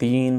3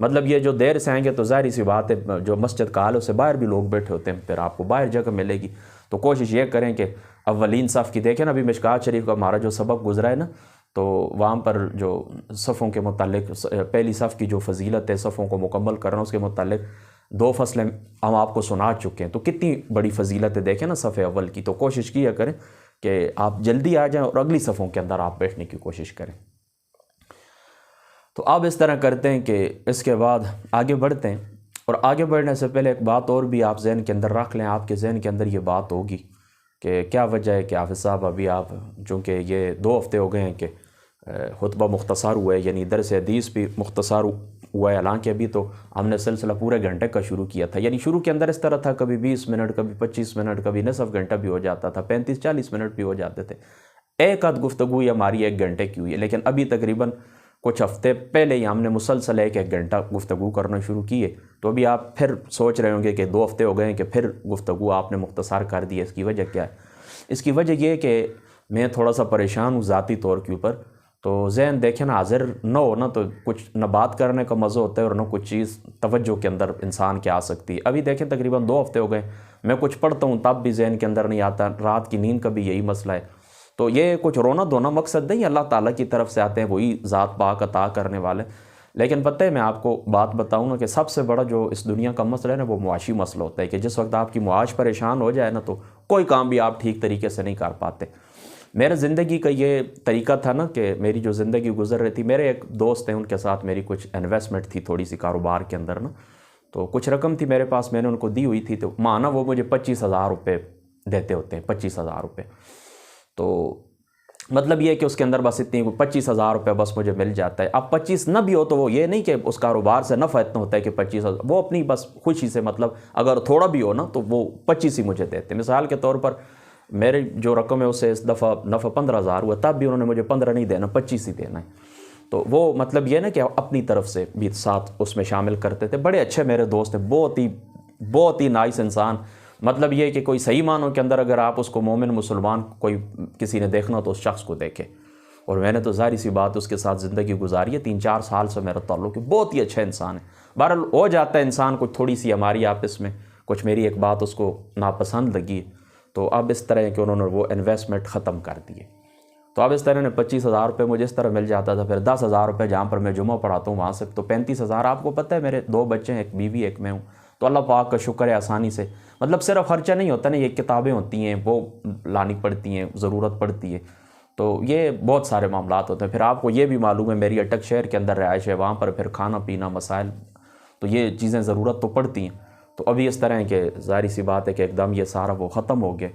مطلب یہ جو دیر سے آئیں گے تو ظاہری سی بات ہے جو مسجد کا حال ہے اس سے باہر بھی لوگ بیٹھے ہوتے ہیں، پھر آپ کو باہر جگہ ملے گی، تو کوشش یہ کریں کہ اولین صف کی دیکھیں نا، ابھی مشکوٰۃ شریف کا ہمارا جو سبق گزرا ہے نا، تو وہاں پر جو صفوں کے متعلق پہلی صف کی جو فضیلت ہے صفوں کو مکمل کرنا، اس کے متعلق 2 فصلیں ہم آپ کو سنا چکے ہیں، تو کتنی بڑی فضیلت ہے دیکھیں نا صف اول کی، تو کوشش کیا کریں کہ آپ جلدی آ جائیں اور اگلی صفوں کے اندر آپ بیٹھنے کی کوشش کریں۔ تو آپ اس طرح کرتے ہیں کہ اس کے بعد آگے بڑھتے ہیں، اور آگے بڑھنے سے پہلے ایک بات اور بھی آپ ذہن کے اندر رکھ لیں، آپ کے ذہن کے اندر یہ بات ہوگی کہ کیا وجہ ہے کہ حافظ صاحب ابھی آپ چونکہ یہ 2 ہفتے ہو گئے ہیں کہ خطبہ مختصر ہوا ہے، یعنی درس حدیث بھی مختصر ہوا ہے، حالانکہ ابھی تو ہم نے سلسلہ پورے گھنٹے کا شروع کیا تھا، یعنی شروع کے اندر اس طرح تھا کبھی 20 منٹ، کبھی 25 منٹ، کبھی نصف گھنٹہ بھی ہو جاتا تھا، 35-40 منٹ بھی ہو جاتے تھے، ایک آدھ گفتگو ہماری 1 گھنٹے کی ہوئی ہے، لیکن ابھی تقریباً کچھ ہفتے پہلے ہی ہم نے مسلسل 1 گھنٹہ گفتگو کرنا شروع کی ہے، تو ابھی آپ پھر سوچ رہے ہوں گے کہ 2 ہفتے ہو گئے ہیں کہ پھر گفتگو آپ نے مختصر کر دی ہے، اس کی وجہ کیا ہے؟ اس کی وجہ یہ کہ میں تھوڑا سا پریشان ہوں ذاتی طور کے اوپر، تو ذہن دیکھیں نا حاضر نہ ہو نا تو کچھ نہ بات کرنے کا مزہ ہوتا ہے اور نہ کچھ چیز توجہ کے اندر انسان کے آ سکتی ہے۔ ابھی دیکھیں تقریباً 2 ہفتے ہو گئے، میں کچھ پڑھتا ہوں تب بھی ذہن کے اندر نہیں آتا، رات کی نیند کا بھی یہی مسئلہ ہے، تو یہ کچھ رونا دھونا مقصد نہیں، اللہ تعالیٰ کی طرف سے آتے ہیں، وہی ذات پاک عطا کرنے والے، لیکن پتہ ہے میں آپ کو بات بتاؤں نا کہ سب سے بڑا جو اس دنیا کا مسئلہ ہے نا وہ معاشی مسئلہ ہوتا ہے، کہ جس وقت آپ کی معاش پریشان ہو جائے نا تو کوئی کام بھی آپ ٹھیک طریقے سے نہیں کر پاتے۔ میرے زندگی کا یہ طریقہ تھا نا کہ میری جو زندگی گزر رہی تھی، میرے ایک دوست ہیں ان کے ساتھ میری کچھ انویسٹمنٹ تھی تھوڑی سی کاروبار کے اندر نا، تو کچھ رقم تھی میرے پاس، میں نے ان کو دی ہوئی تھی، تو مانا وہ مجھے 25,000 روپے دیتے ہوتے ہیں، 25,000 روپے، تو مطلب یہ کہ اس کے اندر بس اتنی 25,000 روپے بس مجھے مل جاتا ہے۔ اب 25 نہ بھی ہو تو وہ یہ نہیں کہ اس کاروبار سے نفع اتنا ہوتا ہے کہ 25,000، وہ اپنی بس خوشی سے مطلب اگر تھوڑا بھی ہو نا تو وہ 25 ہی مجھے دیتے ہیں۔ مثال کے طور پر میری جو رقم ہے اسے اس دفعہ نفع 15,000 ہوا، تب بھی انہوں نے مجھے 15 نہیں دینا، 25 ہی دینا ہے، تو وہ مطلب یہ نا کہ اپنی طرف سے بھی ساتھ اس میں شامل کرتے تھے۔ بڑے اچھے میرے دوست ہیں، بہت ہی نائس انسان، مطلب یہ کہ کوئی صحیح معنوں کے اندر اگر آپ اس کو مومن مسلمان کوئی کسی نے دیکھنا تو اس شخص کو دیکھے، اور میں نے تو ظاہری سی بات اس کے ساتھ زندگی گزاری ہے، 3-4 سال سے میرا تعلق ہے، بہت ہی اچھا انسان ہے۔ بہرحال ہو جاتا ہے انسان کو تھوڑی سی ہماری آپس میں کچھ میری ایک بات اس کو ناپسند لگی، تو اب اس طرح کہ انہوں نے وہ انویسٹمنٹ ختم کر دیے، تو اب اس طرح نے 25,000 روپے مجھے اس طرح مل جاتا تھا، پھر 10,000 روپے جہاں پر میں جمعہ پڑھاتا ہوں وہاں سے تو 35,000۔ آپ کو پتہ ہے میرے 2 بچے ہیں، ایک بیوی ایک میں ہوں، تو اللہ پاک کا شکر ہے آسانی سے، مطلب صرف خرچہ نہیں ہوتا نا، یہ کتابیں ہوتی ہیں وہ لانی پڑتی ہیں، ضرورت پڑتی ہے، تو یہ بہت سارے معاملات ہوتے ہیں۔ پھر آپ کو یہ بھی معلوم ہے میری اٹک شہر کے اندر رہائش ہے، وہاں پر پھر کھانا پینا مسائل، تو یہ چیزیں ضرورت تو پڑتی ہیں، تو ابھی اس طرح ہے کہ ظاہری سی بات ہے کہ ایک دم یہ سارا وہ ختم ہو گیا،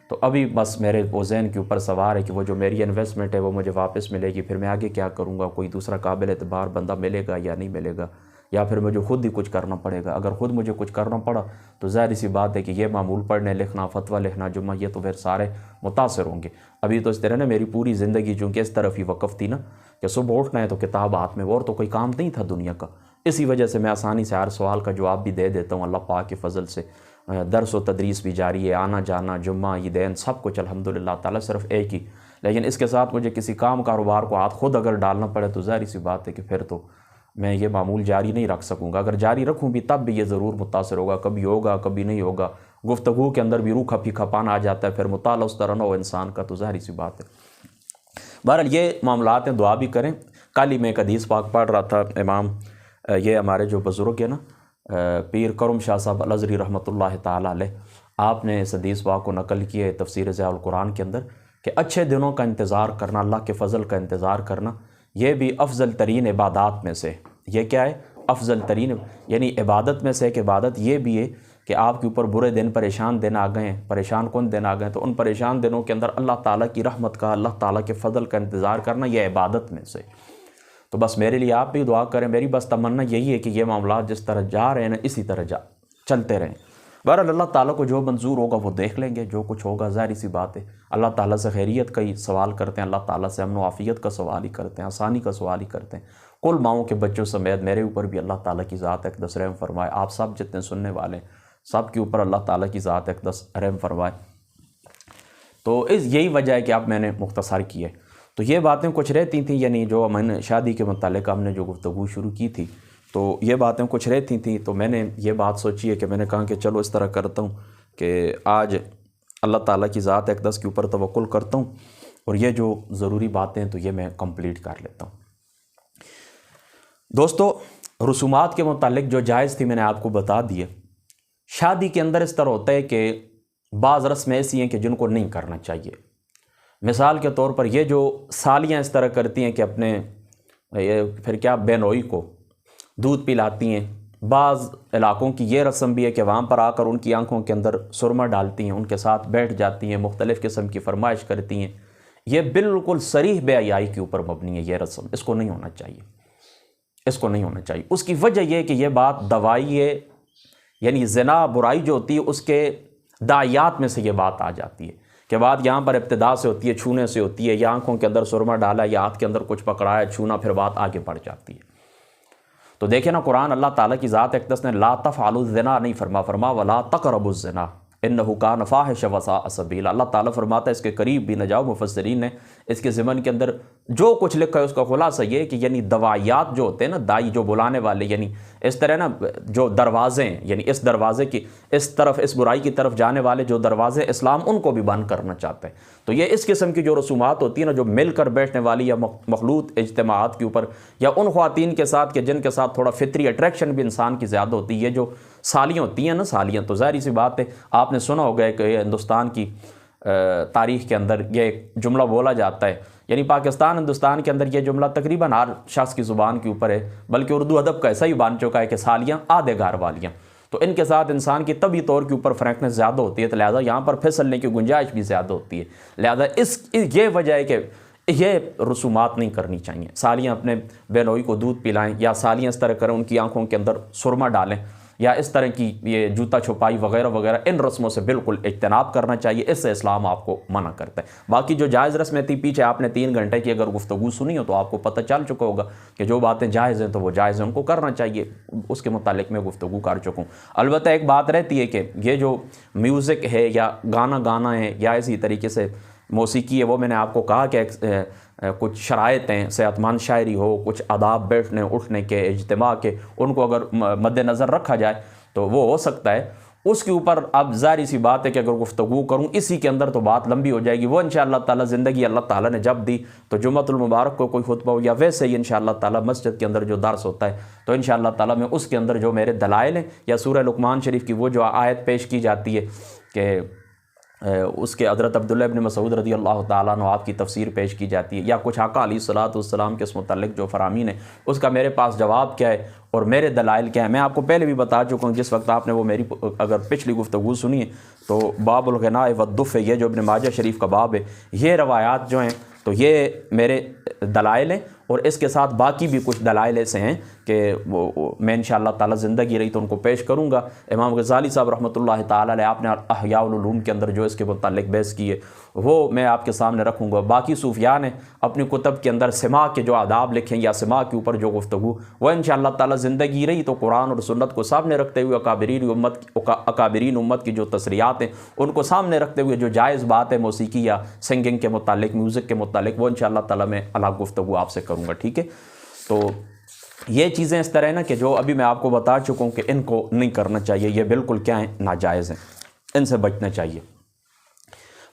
تو ابھی بس میرے وہ ذہن کے اوپر سوار ہے کہ وہ جو میری انویسٹمنٹ ہے وہ مجھے واپس ملے گی، پھر میں آگے کیا کروں گا، کوئی دوسرا قابل اعتبار بندہ ملے گا یا نہیں ملے گا، یا پھر مجھے خود ہی کچھ کرنا پڑے گا۔ اگر خود مجھے کچھ کرنا پڑا تو ظاہری سی بات ہے کہ یہ معمول پڑھنے لکھنا، فتویٰ لکھنا جمعہ، یہ تو پھر سارے متاثر ہوں گے۔ ابھی تو اس طرح نا میری پوری زندگی چونکہ اس طرف ہی وقف تھی نا کہ صبح اٹھنا ہے تو کتاب ہاتھ میں، اور تو کوئی کام نہیں تھا دنیا کا، اسی وجہ سے میں آسانی سے ہر سوال کا جواب بھی دے دیتا ہوں، اللہ پاک کے فضل سے درس و تدریس بھی جاری ہے، آنا جانا جمعہ عیدین سب کچھ الحمدللہ تعالیٰ، صرف ایک ہی، لیکن اس کے ساتھ مجھے کسی کام کاروبار کو ہاتھ خود اگر ڈالنا پڑے تو ظاہری سی بات ہے کہ پھر تو میں یہ معمول جاری نہیں رکھ سکوں گا، اگر جاری رکھوں بھی تب بھی یہ ضرور متاثر ہوگا، کبھی ہوگا کبھی نہیں ہوگا، گفتگو کے اندر بھی روکھا پھیکھا پانا آ جاتا ہے، پھر مطالعہ اس طرح نہ ہو انسان کا، تو ظاہری سی بات ہے۔ بہرحال یہ معاملات ہیں، دعا بھی کریں۔ کل ہی میں ایک حدیث پاک پڑھ رہا تھا، امام یہ ہمارے جو بزرگ ہیں نا پیر کرم شاہ صاحب الازہری رحمۃ اللہ تعالیٰ علیہ، آپ نے اس حدیث پاک کو نقل کیا ہے تفسیر ضیاء القرآن کے اندر کہ اچھے دنوں کا انتظار کرنا، اللہ کے فضل کا انتظار کرنا، یہ بھی افضل ترین عبادات میں سے، یہ کیا ہے؟ افضل ترین، یعنی عبادت میں سے ایک عبادت یہ بھی ہے کہ آپ کے اوپر برے دن پریشان دن آ گئے ہیں، پریشان کن دن آ گئے ہیں، تو ان پریشان دنوں کے اندر اللہ تعالیٰ کی رحمت کا، اللہ تعالیٰ کے فضل کا انتظار کرنا، یہ عبادت میں سے۔ تو بس میرے لیے آپ بھی دعا کریں، میری بس تمنا یہی ہے کہ یہ معاملات جس طرح جا رہے ہیں نا اسی طرح چلتے رہیں۔ بہرحال اللہ تعالیٰ کو جو منظور ہوگا وہ دیکھ لیں گے، جو کچھ ہوگا ظاہری سی بات ہے، اللہ تعالیٰ سے خیریت کا ہی سوال کرتے ہیں، اللہ تعالیٰ سے امن و عافیت کا سوال ہی کرتے ہیں، آسانی کا سوال ہی کرتے ہیں۔ کل ماؤں کے بچوں سمیت میرے اوپر بھی اللہ تعالیٰ کی ذات اقدس رحم فرمائے، آپ سب جتنے سننے والے ہیں سب کے اوپر اللہ تعالیٰ کی ذات اقدس رحم فرمائے۔ تو یہی وجہ ہے کہ اب میں نے مختصر کی ہے۔ تو یہ باتیں کچھ رہتی تھیں، یعنی جو میں نے شادی کے متعلق ہم نے جو گفتگو شروع کی تھی تو یہ باتیں کچھ رہتی تھیں، تو میں نے یہ بات سوچی ہے کہ میں نے کہا کہ چلو اس طرح کرتا ہوں کہ آج اللہ تعالیٰ کی ذات اقدس کے اوپر توکل کرتا ہوں، اور یہ جو ضروری باتیں ہیں تو یہ میں کمپلیٹ کر لیتا ہوں۔ دوستو، رسومات کے متعلق جو جائز تھی میں نے آپ کو بتا دی ہے۔ شادی کے اندر اس طرح ہوتا ہے کہ بعض رسمیں ایسی ہیں کہ جن کو نہیں کرنا چاہیے۔ مثال کے طور پر یہ جو سالیاں اس طرح کرتی ہیں کہ اپنے پھر کیا بہنوئی کو دودھ پلاتی ہیں۔ بعض علاقوں کی یہ رسم بھی ہے کہ وہاں پر آ کر ان کی آنکھوں کے اندر سرما ڈالتی ہیں، ان کے ساتھ بیٹھ جاتی ہیں، مختلف قسم کی فرمائش کرتی ہیں۔ یہ بالکل صریح بے حیائی کے اوپر مبنی ہے یہ رسم، اس کو نہیں ہونا چاہیے، اس کو نہیں ہونا چاہیے۔ اس کی وجہ یہ ہے کہ یہ بات دوائی ہے، یعنی زنا برائی جو ہوتی ہے اس کے داعیات میں سے یہ بات آ جاتی ہے کہ بات یہاں پر ابتدا سے ہوتی ہے، چھونے سے ہوتی ہے، یا آنکھوں کے اندر سرما ڈالا یا ہاتھ کے اندر کچھ پکڑایا چھونا، پھر بات آگے بڑھ جاتی ہے۔ تو دیکھیں نا، قرآن اللہ تعالیٰ کی ذات اقدس نے لا تفعلوا الزنا نہیں فرما ولا تقربوا الزنا انہ کان فاحشا وساء سبیلا۔ اللہ تعالیٰ فرماتا ہے اس کے قریب بھی نہ جاؤ۔ مفسرین نے اس کے ضمن کے اندر جو کچھ لکھا ہے اس کا خلاصہ یہ ہے کہ یعنی دوائیات جو ہوتے ہیں نا، دائی جو بلانے والے، یعنی اس طرح نا جو دروازے ہیں، یعنی اس دروازے کی اس طرف، اس برائی کی طرف جانے والے جو دروازے اسلام، ان کو بھی بند کرنا چاہتے ہیں۔ تو یہ اس قسم کی جو رسومات ہوتی ہیں نا، جو مل کر بیٹھنے والی یا مخلوط اجتماعات کے اوپر، یا ان خواتین کے ساتھ کہ جن کے ساتھ تھوڑا فطری اٹریکشن بھی انسان کی زیادہ ہوتی ہے، یہ جو سالیاں ہوتی ہیں نا، سالیاں، تو ظاہری سی بات ہے آپ نے سنا ہوگا کہ ہندوستان کی تاریخ کے اندر یہ ایک جملہ بولا جاتا ہے، یعنی پاکستان ہندوستان کے اندر یہ جملہ تقریباً ہر شخص کی زبان کے اوپر ہے، بلکہ اردو ادب کا ایسا ہی بن چکا ہے کہ سالیاں آدھے گھر والیاں۔ تو ان کے ساتھ انسان کی طبعی طور کے اوپر فرینکنس زیادہ ہوتی ہے، تو لہٰذا یہاں پر پھسلنے کی گنجائش بھی زیادہ ہوتی ہے۔ لہٰذا یہ وجہ ہے کہ یہ رسومات نہیں کرنی چاہیے۔ سالیاں اپنے بہنوئی کو دودھ پلائیں، یا سالیاں اس طرح کریں ان کی آنکھوں کے اندر سرما ڈالیں، یا اس طرح کی یہ جوتا چھپائی وغیرہ وغیرہ، ان رسموں سے بالکل اجتناب کرنا چاہیے۔ اس سے اسلام آپ کو منع کرتا ہے۔ باقی جو جائز رسمیں تھی، پیچھے آپ نے 3 گھنٹے کی اگر گفتگو سنی ہو تو آپ کو پتہ چل چکا ہوگا کہ جو باتیں جائز ہیں تو وہ جائز ہیں، ان کو کرنا چاہیے۔ اس کے متعلق میں گفتگو کر چکا ہوں۔ البتہ ایک بات رہتی ہے کہ یہ جو میوزک ہے یا گانا ہے یا اسی طریقے سے موسیقی ہے، وہ میں نے آپ کو کہا کہ کچھ شرائط ہیں، صحت مند شاعری ہو، کچھ آداب بیٹھنے اٹھنے کے، اجتماع کے، ان کو اگر مد نظر رکھا جائے تو وہ ہو سکتا ہے۔ اس کے اوپر اب ظاہری سی بات ہے کہ اگر گفتگو کروں اسی کے اندر تو بات لمبی ہو جائے گی۔ وہ انشاءاللہ تعالیٰ زندگی اللہ تعالیٰ نے جب دی تو جمعۃ المبارک کو کوئی خطبہ ہو، یا ویسے ہی انشاءاللہ تعالیٰ مسجد کے اندر جو درس ہوتا ہے، تو انشاءاللہ تعالیٰ میں اس کے اندر جو میرے دلائل ہیں، یا سورہ لقمان شریف کی وہ جو آیت پیش کی جاتی ہے کہ اس کے حضرت عبداللہ ابن مسعود رضی اللہ تعالیٰ عنہ آپ کی تفسیر پیش کی جاتی ہے، یا کچھ آقا علیہ الصلوۃ والسلام کے اس متعلق جو فرامین ہے، اس کا میرے پاس جواب کیا ہے اور میرے دلائل کیا ہے۔ میں آپ کو پہلے بھی بتا چکا ہوں، جس وقت آپ نے وہ میری اگر پچھلی گفتگو سنی ہے تو باب الغناء والدف ہے، یہ جو ابن ماجہ شریف کا باب ہے، یہ روایات جو ہیں تو یہ میرے دلائل ہیں، اور اس کے ساتھ باقی بھی کچھ دلائل ایسے ہیں کہ میں انشاءاللہ تعالیٰ زندگی رہی تو ان کو پیش کروں گا۔ امام غزالی صاحب رحمۃ اللہ تعالیٰ علیہ، آپ نے احیاء العلوم کے اندر جو اس کے متعلق بحث کی ہے وہ میں آپ کے سامنے رکھوں گا۔ باقی صوفیاء نے اپنی کتب کے اندر سماع کے جو آداب لکھیں یا سماع کے اوپر جو گفتگو، وہ انشاءاللہ تعالیٰ زندگی رہی تو قرآن اور سنت کو سامنے رکھتے ہوئے اکابرین امت کی جو تصریحات ہیں ان کو سامنے رکھتے ہوئے جو جائز بات ہے موسیقی یا سنگنگ کے متعلق، میوزک کے متعلق، وہ انشاءاللہ تعالیٰ میں الگ گفتگو آپ سے کروں گا، ٹھیک ہے؟ تو یہ چیزیں اس طرح ہیں نا کہ جو ابھی میں آپ کو بتا چکا ہوں کہ ان کو نہیں کرنا چاہیے، یہ بالکل کیا ہیں، ناجائز ہیں، ان سے بچنا چاہیے۔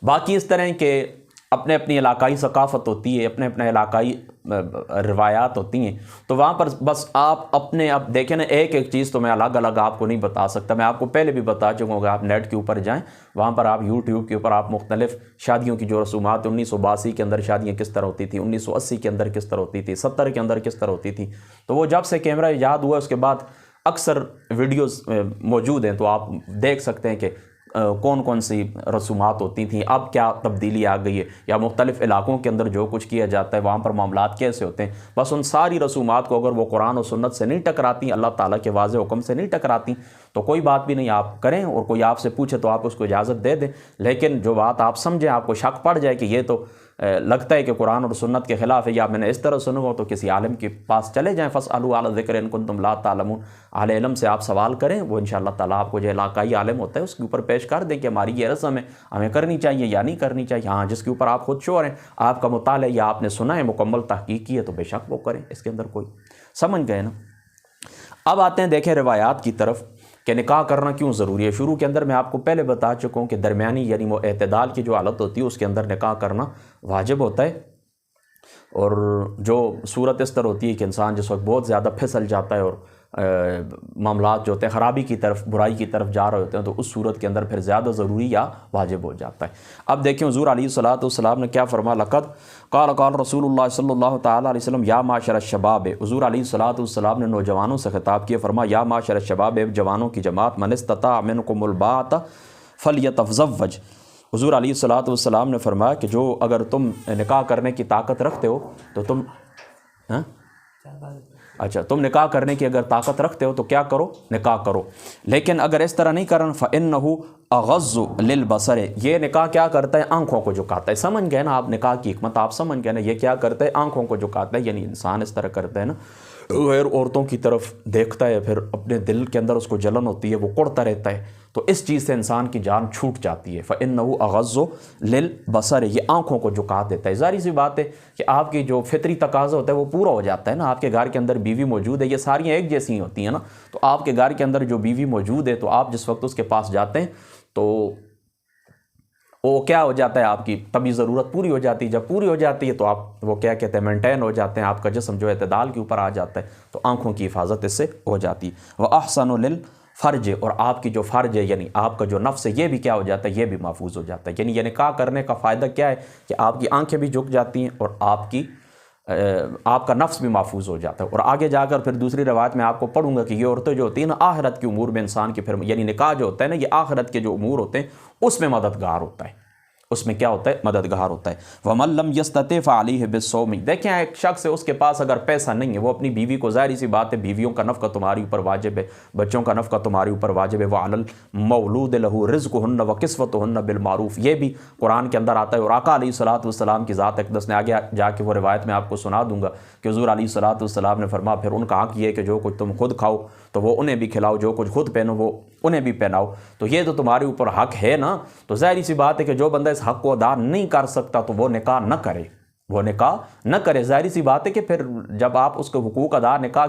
باقی اس طرح کہ اپنے اپنی علاقائی ثقافت ہوتی ہے، اپنے اپنے علاقائی روایات ہوتی ہیں، تو وہاں پر بس آپ اپنے آپ دیکھیں نا، ایک ایک چیز تو میں الگ الگ آپ کو نہیں بتا سکتا۔ میں آپ کو پہلے بھی بتا چکا ہوں کہ آپ نیٹ کے اوپر جائیں، وہاں پر آپ یوٹیوب کے اوپر آپ مختلف شادیوں کی جو رسومات 1982 کے اندر شادیاں کس طرح ہوتی تھی، 1980 کے اندر کس طرح ہوتی تھی، 70 کے اندر کس طرح ہوتی تھی، تو وہ جب سے کیمرہ ایجاد ہوا اس کے بعد اکثر ویڈیوز موجود ہیں، تو آپ دیکھ سکتے ہیں کہ کون کون سی رسومات ہوتی تھیں، اب کیا تبدیلی آ گئی ہے، یا مختلف علاقوں کے اندر جو کچھ کیا جاتا ہے وہاں پر معاملات کیسے ہوتے ہیں۔ بس ان ساری رسومات کو اگر وہ قرآن و سنت سے نہیں ٹکراتی، اللہ تعالیٰ کے واضح حکم سے نہیں ٹکراتی، تو کوئی بات بھی نہیں، آپ کریں، اور کوئی آپ سے پوچھے تو آپ اس کو اجازت دے دیں۔ لیکن جو بات آپ سمجھیں، آپ کو شک پڑ جائے کہ یہ تو لگتا ہے کہ قرآن اور سنت کے خلاف ہے، یا میں نے اس طرح سنا ہو، تو کسی عالم کے پاس چلے جائیں، فاسألوا اہل الذکر ان کنتم لا تعلمون، اہل علم سے آپ سوال کریں، وہ انشاءاللہ تعالیٰ آپ کو جو علاقائی عالم ہوتا ہے اس کے اوپر پیش کر دیں کہ ہماری یہ رسم ہے، ہمیں کرنی چاہیے یا نہیں کرنی چاہیے۔ ہاں، جس کے اوپر آپ خود شور ہیں، آپ کا مطالعہ یا آپ نے سنا ہے، مکمل تحقیق کی ہے، تو بے شک وہ کریں، اس کے اندر کوئی، سمجھ گئے نا۔ اب آتے ہیں دیکھیں روایات کی طرف کہ نکاح کرنا کیوں ضروری ہے۔ شروع کے اندر میں آپ کو پہلے بتا چکا ہوں کہ درمیانی یعنی وہ اعتدال کی جو حالت ہوتی ہے اس کے اندر نکاح کرنا واجب ہوتا ہے، اور جو صورت اس طرح ہوتی ہے کہ انسان جس وقت بہت زیادہ پھسل جاتا ہے اور معاملات جو ہوتے ہیں خرابی کی طرف، برائی کی طرف جا رہے ہوتے ہیں، تو اس صورت کے اندر پھر زیادہ ضروری یا واجب ہو جاتا ہے۔ اب دیکھیں حضور علیہ الصلوۃ والسلام نے کیا فرمایا، لقد قال رسول اللہ صلی اللہ تعالیٰ علیہ وسلم یا معاشر الشباب، حضور علیہ الصلوۃ والسلام نے نوجوانوں سے خطاب کیا، فرمایا یا معاشر الشباب، جوانوں کی جماعت، من استطاع منکم الباءۃ فلیتزوج، حضور علیہ الصلوۃ والسلام نے فرمایا کہ جو اگر تم نکاح کرنے کی طاقت رکھتے ہو تو تم تم نکاح کرنے کی اگر طاقت رکھتے ہو تو کیا کرو، نکاح کرو، لیکن اگر اس طرح نہیں کرن فإنہ اغض للبصر، یہ نکاح کیا کرتا ہے، آنکھوں کو جھکاتا ہے۔ سمجھ گئے نا آپ نکاح کی حکمت، آپ سمجھ گئے نا، یہ کیا کرتا ہے، آنکھوں کو جھکاتا ہے، یعنی انسان اس طرح کرتا ہے نا، غیر عورتوں کی طرف دیکھتا ہے، پھر اپنے دل کے اندر اس کو جلن ہوتی ہے، وہ کڑتا رہتا ہے، تو اس چیز سے انسان کی جان چھوٹ جاتی ہے۔ فإنہ اغض للبصر، یہ آنکھوں کو جھکا دیتا ہے۔ ظاہر سی بات ہے کہ آپ کی جو فطری تقاضا ہوتا ہے وہ پورا ہو جاتا ہے نا، آپ کے گھر کے اندر بیوی موجود ہے، یہ ساریاں ایک جیسی ہوتی ہیں نا، تو آپ کے گھر کے اندر جو بیوی موجود ہے تو آپ جس وقت اس کے پاس جاتے ہیں تو وہ کیا ہو جاتا ہے، آپ کی طبی ضرورت پوری ہو جاتی ہے، جب پوری ہو جاتی ہے تو آپ وہ کیا کہتے ہیں، مینٹین ہو جاتے ہیں، آپ کا جسم جو اعتدال کے اوپر آ جاتا ہے، تو آنکھوں کی حفاظت اس سے ہو جاتی ہے۔ وَأَحْسَنُ لِلْفَرْجِ، اور آپ کی جو فرج ہے یعنی آپ کا جو نفس ہے یہ بھی کیا ہو جاتا ہے، یہ بھی محفوظ ہو جاتا ہے۔ یعنی یہ نکاح کرنے کا فائدہ کیا ہے کہ آپ کی آنکھیں بھی جھک جاتی ہیں اور آپ کا نفس بھی محفوظ ہو جاتا ہے۔ اور آگے جا کر پھر دوسری روایت میں آپ کو پڑھوں گا کہ یہ عورتیں جو ہوتی ہیں نا آخرت کے امور میں انسان کی، پھر یعنی نکاح جو ہوتا ہے نا یہ آخرت کے جو امور ہوتے ہیں اس میں مددگار ہوتا ہے، اس میں کیا ہوتا ہے، مددگار ہوتا ہے۔ وَمَن لَّمْ يَسْتَطِعْ فَعَلَيْهِ بِالصَّوْمِ، دیکھیں ایک شخص ہے اس کے پاس اگر پیسہ نہیں ہے، وہ اپنی بیوی کو، ظاہر سی بات ہے بیویوں کا نفقہ تمہاری اوپر واجب ہے، بچوں کا نفقہ تمہاری اوپر واجب ہے، وَعَلَى الْمَوْلُودِ لَهُ رِزْقُهُنَّ وَكِسْوَتُهُنَّ بِالْمَعْرُوفِ، یہ بھی قرآن کے اندر آتا ہے، اور آقا علیہ الصلوۃ والسلام کی ذات اقدس نے آگے جا کے وہ روایت میں آپ کو سنا دوں گا کہ حضور علیہ الصلوۃ والسلام نے فرمایا پھر ان کا حق یہ ہے کہ جو کچھ تم خود کھاؤ تو وہ انہیں بھی کھلاؤ، جو کچھ خود پہنو وہ انہیں بھی پہناؤ، تو یہ تو تمہارے اوپر حق ہے نا۔ تو ظاہری سی بات ہے کہ جو بندہ اس حق کو ادا نہیں کر سکتا تو وہ نکاح نہ کرے، وہ نکاح نہ کرے۔ ظاہری سی بات ہے کہ پھر جب آپ اس کے حقوق ادا، نکاح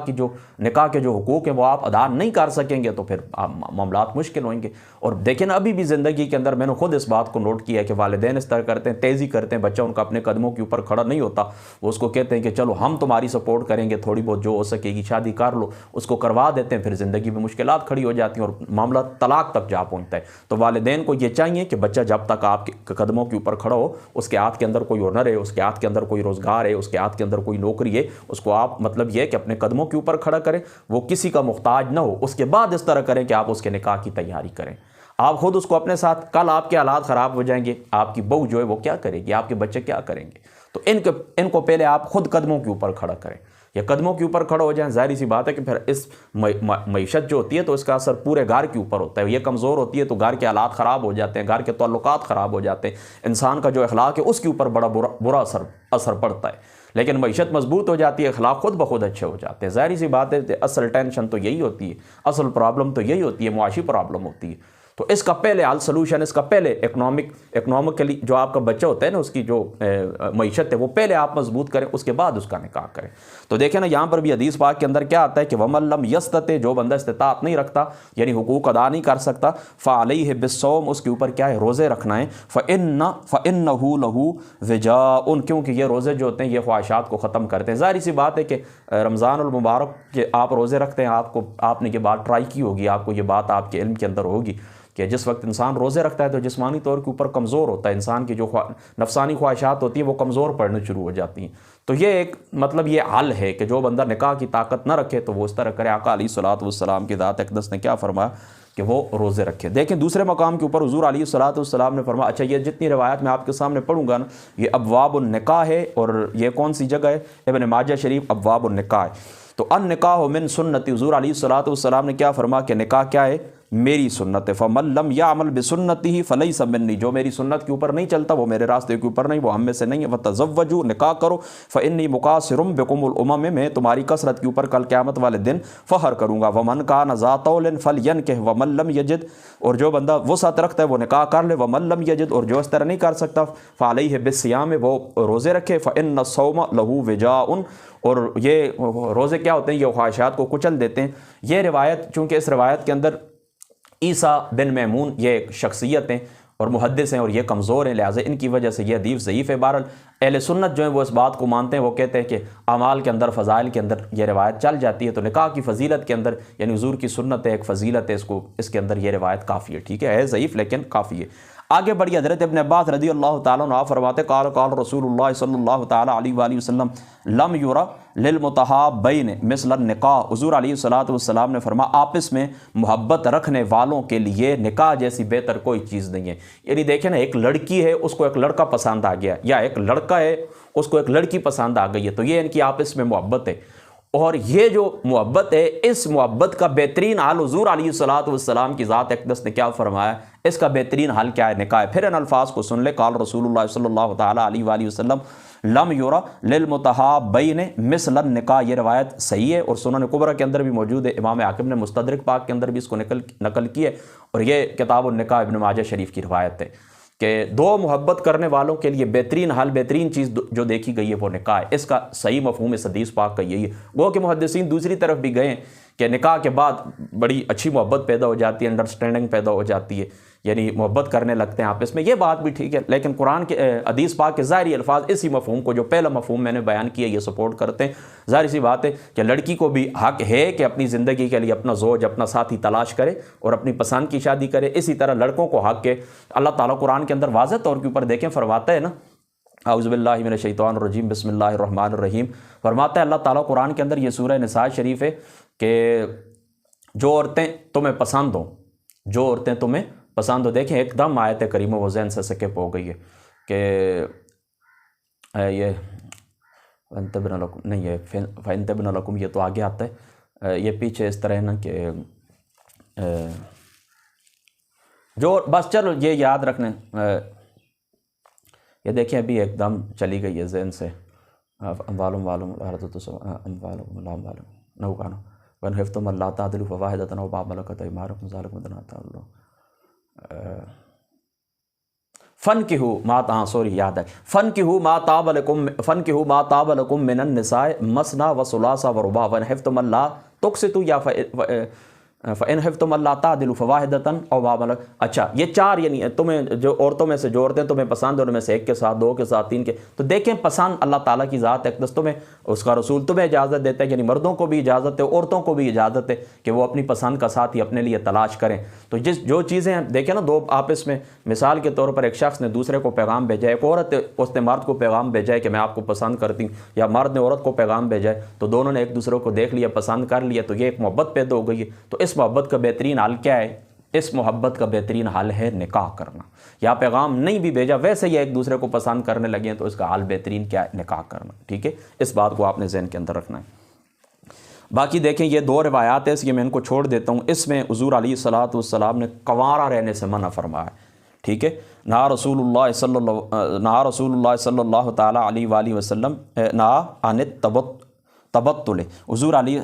کے جو حقوق ہیں وہ آپ ادا نہیں کر سکیں گے تو پھر معاملات مشکل ہوئیں گے۔ اور دیکھیں نا ابھی بھی زندگی کے اندر میں نے خود اس بات کو نوٹ کیا ہے کہ والدین اس طرح کرتے ہیں، تیزی کرتے ہیں، بچہ ان کا اپنے قدموں کے اوپر کھڑا نہیں ہوتا، وہ اس کو کہتے ہیں کہ چلو ہم تمہاری سپورٹ کریں گے، تھوڑی بہت جو ہو سکے گی شادی کر لو، اس کو کروا دیتے ہیں، پھر زندگی میں مشکلات کھڑی ہو جاتی ہیں اور معاملہ طلاق تک جا پہنچتا ہے۔ تو والدین کو یہ چاہیے کہ بچہ جب تک آپ کے قدموں کے اوپر کھڑا ہو، اس کے ہاتھ کے اندر کوئی ہنر ہے، اس کے ہاتھ کے اندر کوئی روزگار ہے، اس کے ہاتھ کے اندر کوئی نوکری ہے، اس کو آپ مطلب یہ کہ اپنے قدموں کے اوپر کھڑا کریں، وہ کسی کا محتاج نہ ہو، اس کے بعد اس طرح کریں کہ آپ اس کے نکاح کی تیاری کریں۔ آپ خود اس کو اپنے ساتھ، کل آپ کے حالات خراب ہو جائیں گے، آپ کی بہو جو ہے وہ کیا کرے گی، آپ کے بچے کیا کریں گے؟ تو ان کو پہلے آپ خود قدموں کے اوپر کھڑا کریں، یا قدموں کے اوپر کھڑا ہو جائیں۔ ظاہری سی بات ہے کہ پھر اس معیشت جو ہوتی ہے تو اس کا اثر پورے گھر کے اوپر ہوتا ہے، یہ کمزور ہوتی ہے تو گھر کے حالات خراب ہو جاتے ہیں، گھر کے تعلقات خراب ہو جاتے ہیں، انسان کا جو اخلاق ہے اس کے اوپر بڑا برا اثر پڑتا ہے۔ لیکن معیشت مضبوط ہو جاتی ہے، اخلاق خود بخود اچھے ہو جاتے ہیں۔ ظاہری سی بات ہے اصل ٹینشن تو یہی ہوتی ہے، اصل پرابلم تو یہی ہوتی ہے، معاشی پرابلم ہوتی ہے۔ تو اس کا پہلے حل سلوشن، اس کا پہلے اکنامکلی جو آپ کا بچہ ہوتا ہے نا اس کی جو معیشت ہے وہ پہلے آپ مضبوط کریں، اس کے بعد اس کا نکاح کریں۔ تو دیکھیں نا یہاں پر بھی حدیث پاک کے اندر کیا آتا ہے کہ وَمَن لَّمْ يَسْتَطِعْ، جو بندہ استطاعت نہیں رکھتا یعنی حقوق ادا نہیں کر سکتا، فَعَلَيْهِ بِالصَّوْمِ، اس کے اوپر کیا ہے، روزے رکھنا ہے، فَإِنَّهُ لَهُ وِجَاءٌ، کیونکہ یہ روزے جو ہوتے ہیں یہ خواہشات کو ختم کرتے ہیں۔ ظاہری سی بات ہے کہ رمضان المبارک کے آپ روزے رکھتے ہیں، آپ نے یہ بات ٹرائی کی ہوگی، آپ کو یہ بات آپ کے علم کے اندر ہوگی کہ جس وقت انسان روزے رکھتا ہے تو جسمانی طور کے اوپر کمزور ہوتا ہے، انسان کی جو نفسانی خواہشات ہوتی ہیں وہ کمزور پڑنے شروع ہو جاتی ہیں۔ تو یہ ایک مطلب یہ حل ہے کہ جو بندہ نکاح کی طاقت نہ رکھے تو وہ اس طرح کرے۔ آقا علیہ الصلوۃ والسلام کی ذات اقدس نے کیا فرمایا کہ وہ روزے رکھے۔ دیکھیں دوسرے مقام کے اوپر حضور علیہ الصلوۃ والسلام نے فرمایا، اچھا یہ جتنی روایات میں آپ کے سامنے پڑھوں گا نا یہ ابواب النکاح ہے، اور یہ کون سی جگہ ہے، ابن ماجہ شریف ابواب النکاح ہے۔ تو النکاح من سنتی، حضور علیہ الصلوۃ والسلام نے کیا فرمایا کہ نکاح کیا ہے، میری سنت ہے، فمن لم یعمل بسنتی فلیس منی، جو میری سنت کے اوپر نہیں چلتا وہ میرے راستے کے اوپر نہیں، وہ ہم میں سے نہیں ہے۔ وتزوجوا، نکاح کرو، فانی مقاصر بکم الامم، میں تمہاری کثرت کے اوپر کل قیامت والے دن فخر کروں گا۔ ومن کان ذا طول فلینکح ومن لم یجد، اور جو بندہ وسعت رکھتا ہے وہ نکاح کر لے، ومن لم یجد، اور جو اس طرح نہیں کر سکتا فعلیہ بالصیام، وہ روزے رکھے، فان الصوم لہ وجاء، اور یہ روزے کیا ہوتے ہیں، یہ خواہشات کو کچل دیتے ہیں۔ یہ روایت، چونکہ اس روایت کے اندر عیسیٰ بن میمون یہ ایک شخصیت ہیں اور محدث ہیں اور یہ کمزور ہیں، لہٰذا ان کی وجہ سے یہ حدیث ضعیف ہے۔ بہرحال اہل سنت جو ہیں وہ اس بات کو مانتے ہیں، وہ کہتے ہیں کہ اعمال کے اندر، فضائل کے اندر یہ روایت چل جاتی ہے، تو نکاح کی فضیلت کے اندر یعنی حضور کی سنت ہے، ایک فضیلت ہے، اس کے اندر یہ روایت کافی ہے، ٹھیک ہے ضعیف لیکن کافی ہے۔ آگے بڑھی حضرت ابن عباس رضی اللہ تعالیٰ عنہ فرماتے قال قال رسول اللہ صلی اللہ تعالیٰ علیہ وآلہ وسلم لم یرا للمتحابین مثل النکاح، حضور علیہ الصلوۃ والسلام نے فرمایا آپس میں محبت رکھنے والوں کے لیے نکاح جیسی بہتر کوئی چیز نہیں ہے۔ یعنی دیکھیں نا، ایک لڑکی ہے اس کو ایک لڑکا پسند آ گیا، یا ایک لڑکا ہے اس کو ایک لڑکی پسند آ گئی ہے، تو یہ ان کی آپس میں محبت ہے، اور یہ جو محبت ہے اس محبت کا بہترین حال حضور علیہ الصلوۃ والسلام کی ذات اقدس نے کیا فرمایا، اس کا بہترین حال کیا ہے، نکاح ہے۔ پھر ان الفاظ کو سن لے، قال رسول اللہ صلی اللہ تعالیٰ علیہ وآلہ وسلم لم یرا للمتحابین مثل النکاح، یہ روایت صحیح ہے اور سنن کبریٰ کے اندر بھی موجود ہے، امام حاکم نے مستدرک پاک کے اندر بھی اس کو نقل کی ہے، اور یہ کتاب النکاح ابن ماجہ شریف کی روایت ہے کہ دو محبت کرنے والوں کے لیے بہترین حال، بہترین چیز جو دیکھی گئی ہے وہ نکاح ہے۔ اس کا صحیح مفہوم اس حدیث پاک کا یہی ہے۔ وہ کہ محدثین دوسری طرف بھی گئے کہ نکاح کے بعد بڑی اچھی محبت پیدا ہو جاتی ہے، انڈرسٹینڈنگ پیدا ہو جاتی ہے، یعنی محبت کرنے لگتے ہیں آپس میں، یہ بات بھی ٹھیک ہے، لیکن قرآن کے حدیث پاک کے ظاہری الفاظ اسی مفہوم کو، جو پہلا مفہوم میں نے بیان کیا، یہ سپورٹ کرتے ہیں۔ ظاہر سی بات ہے کہ لڑکی کو بھی حق ہے کہ اپنی زندگی کے لیے اپنا زوج، اپنا ساتھی تلاش کرے اور اپنی پسند کی شادی کرے، اسی طرح لڑکوں کو حق ہے۔ اللہ تعالیٰ قرآن کے اندر واضح طور کے اوپر دیکھیں فرماتا ہے نا، اعوذ باللہ من الشیطان الرجیم بسم اللہ الرحمن الرحیم، فرماتا ہے اللہ تعالیٰ قرآن کے اندر، یہ سورہ نساء شریف ہے، کہ جو عورتیں تمہیں پسند ہوں، جو عورتیں تمہیں پسند ہو، دیکھیں ایک دم آیت کریمہ وہ ذہن سے سکپ ہو گئی ہے کہ یہ فَإِنْ لَكُمْ نہیں ہے، فَإِنْ لَكُمْ یہ تو آگے آتا ہے، یہ پیچھے اس طرح ہے نا کہ جو بس چلو یہ یاد رکھنے، یہ دیکھیں ابھی ایک دم چلی گئی ہے ذہن سے، معلوم وَإِنْ خِفْتُمْ أَلَّا تَعْدِلُوا فَوَاحِدَةً أَوْ مَا مَلَكَتْ أَيْمَانُكُمْ ذَلِكُمْ أَدْنَىٰ أَلَّا تَعُولُوا فَانْكِحُوا مَا طَابَ لَكُم مِّنَ النِّسَاءِ مَثْنَىٰ وَثُلَاثَ وَرُبَاعَ وَإِنْ خِفْتُمْ أَلَّا تُقْسِطُوا یا فَإِنْ خِفْتُمْ أَلَّا تَعْدِلُوا فَوَاحِدَةً أَوْ مَا مَلَكَتْ، اچھا یہ چار، یعنی تمہیں جو عورتوں میں سے جو عورتیں تمہیں پسند ہیں ان میں سے ایک کے ساتھ، دو کے ساتھ، تین کے، تو دیکھیں پسند اللہ تعالیٰ کی ذات اقدس تمہیں، اس کا رسول تمہیں اجازت دیتا ہے، یعنی مردوں کو بھی اجازت ہے، عورتوں کو بھی اجازت ہے کہ وہ اپنی پسند کا ساتھی اپنے لیے تلاش کریں۔ تو جو چیزیں دیکھیں نا، دو آپس میں، مثال کے طور پر ایک شخص نے دوسرے کو پیغام بھیجا ہے، ایک عورت اس نے مرد کو پیغام بھیجا ہے کہ میں آپ کو پسند کرتی ہوں، یا مرد نے عورت کو پیغام بھیجا ہے، تو دونوں نے ایک دوسرے کو دیکھ لیا، پسند کر لیا، تو یہ ایک محبت پیدا ہو گئی ہے۔ تو اس محبت کا بہترین حال کیا ہے؟ اس محبت کا بہترین حال ہے نکاح کرنا، یا پیغام نہیں بھی بھیجا ویسے ہی ایک دوسرے کو پسند کرنے لگے ہیں، تو اس کا حال بہترین کیا ہے؟ نکاح کرنا، ٹھیک ہے، اس بات کو آپ نے ذہن کے اندر رکھنا ہے۔ باقی دیکھیں یہ دو روایات ہیں، اس لیے میں ان کو چھوڑ دیتا ہوں۔ اس میں حضور علیہ الصلوۃ والسلام نے کنوارا رہنے سے منع فرمایا ہے، ٹھیک ہے، نہا رسول اللہ صلی اللہ تعالیٰ علیہ وآلہ وسلم نہا عن تبتل، حضور علیہ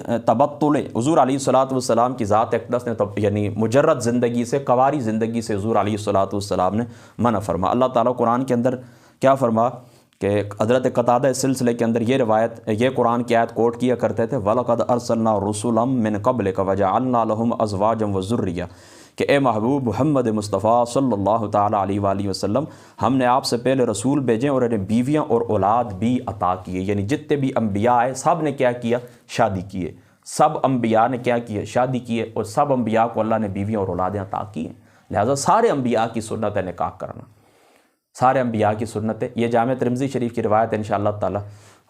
الصلوۃ والسلام کی ذات اقدس نے یعنی مجرد زندگی سے، کنواری زندگی سے حضور علیہ الصلوۃ والسلام نے منع فرما۔ اللہ تعالیٰ قرآن کے اندر کیا فرما کہ حضرت قتادہ اس سلسلے کے اندر یہ روایت، یہ قرآن کی آیت کوٹ کیا کرتے تھے، وَلَقَدْ أَرْسَلْنَا رُسُلًا مِّن قَبْلِكَ وَجَعَلْنَا لَهُمْ أَزْوَاجًا وَذُرِّيَّةً، کہ اے محبوب محمد مصطفیٰ صلی اللہ تعالیٰ علیہ وآلہ وسلم، ہم نے آپ سے پہلے رسول بھیجیں اور انہیں بیویاں اور اولاد بھی عطا کیے، یعنی جتنے بھی انبیاء آئے سب نے کیا کیا؟ شادی کیے، سب انبیاء نے کیا کیے؟ شادی کیے، اور سب انبیاء کو اللہ نے بیویاں اور اولادیں عطا کی ہیں، لہٰذا سارے انبیاء کی سنت ہے نکاح کرنا، سارے انبیاء کی سنت ہے۔ یہ جامع ترمذی شریف کی روایت ہے، انشاءاللہ تعالیٰ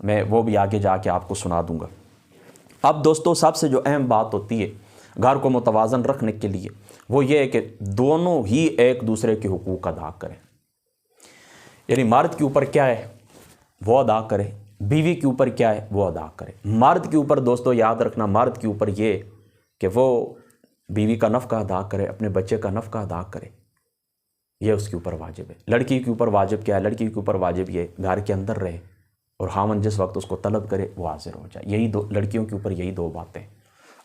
میں وہ بھی آگے جا کے آپ کو سنا دوں گا۔ اب دوستو سب سے جو اہم بات ہوتی ہے گھر کو متوازن رکھنے کے لیے، وہ یہ ہے کہ دونوں ہی ایک دوسرے کے حقوق ادا کریں، یعنی مرد کے اوپر کیا ہے وہ ادا کرے، بیوی کے اوپر کیا ہے وہ ادا کرے۔ مرد کے اوپر دوستو یاد رکھنا، مرد کے اوپر یہ کہ وہ بیوی کا نفقہ ادا کرے، اپنے بچے کا نفقہ ادا کرے، یہ اس کے اوپر واجب ہے۔ لڑکی کے اوپر واجب کیا ہے؟ لڑکی کے اوپر واجب یہ گھر کے اندر رہے اور خاوند جس وقت اس کو طلب کرے وہ حاضر ہو جائے۔ یہی دو لڑکیوں کے اوپر یہی دو باتیں۔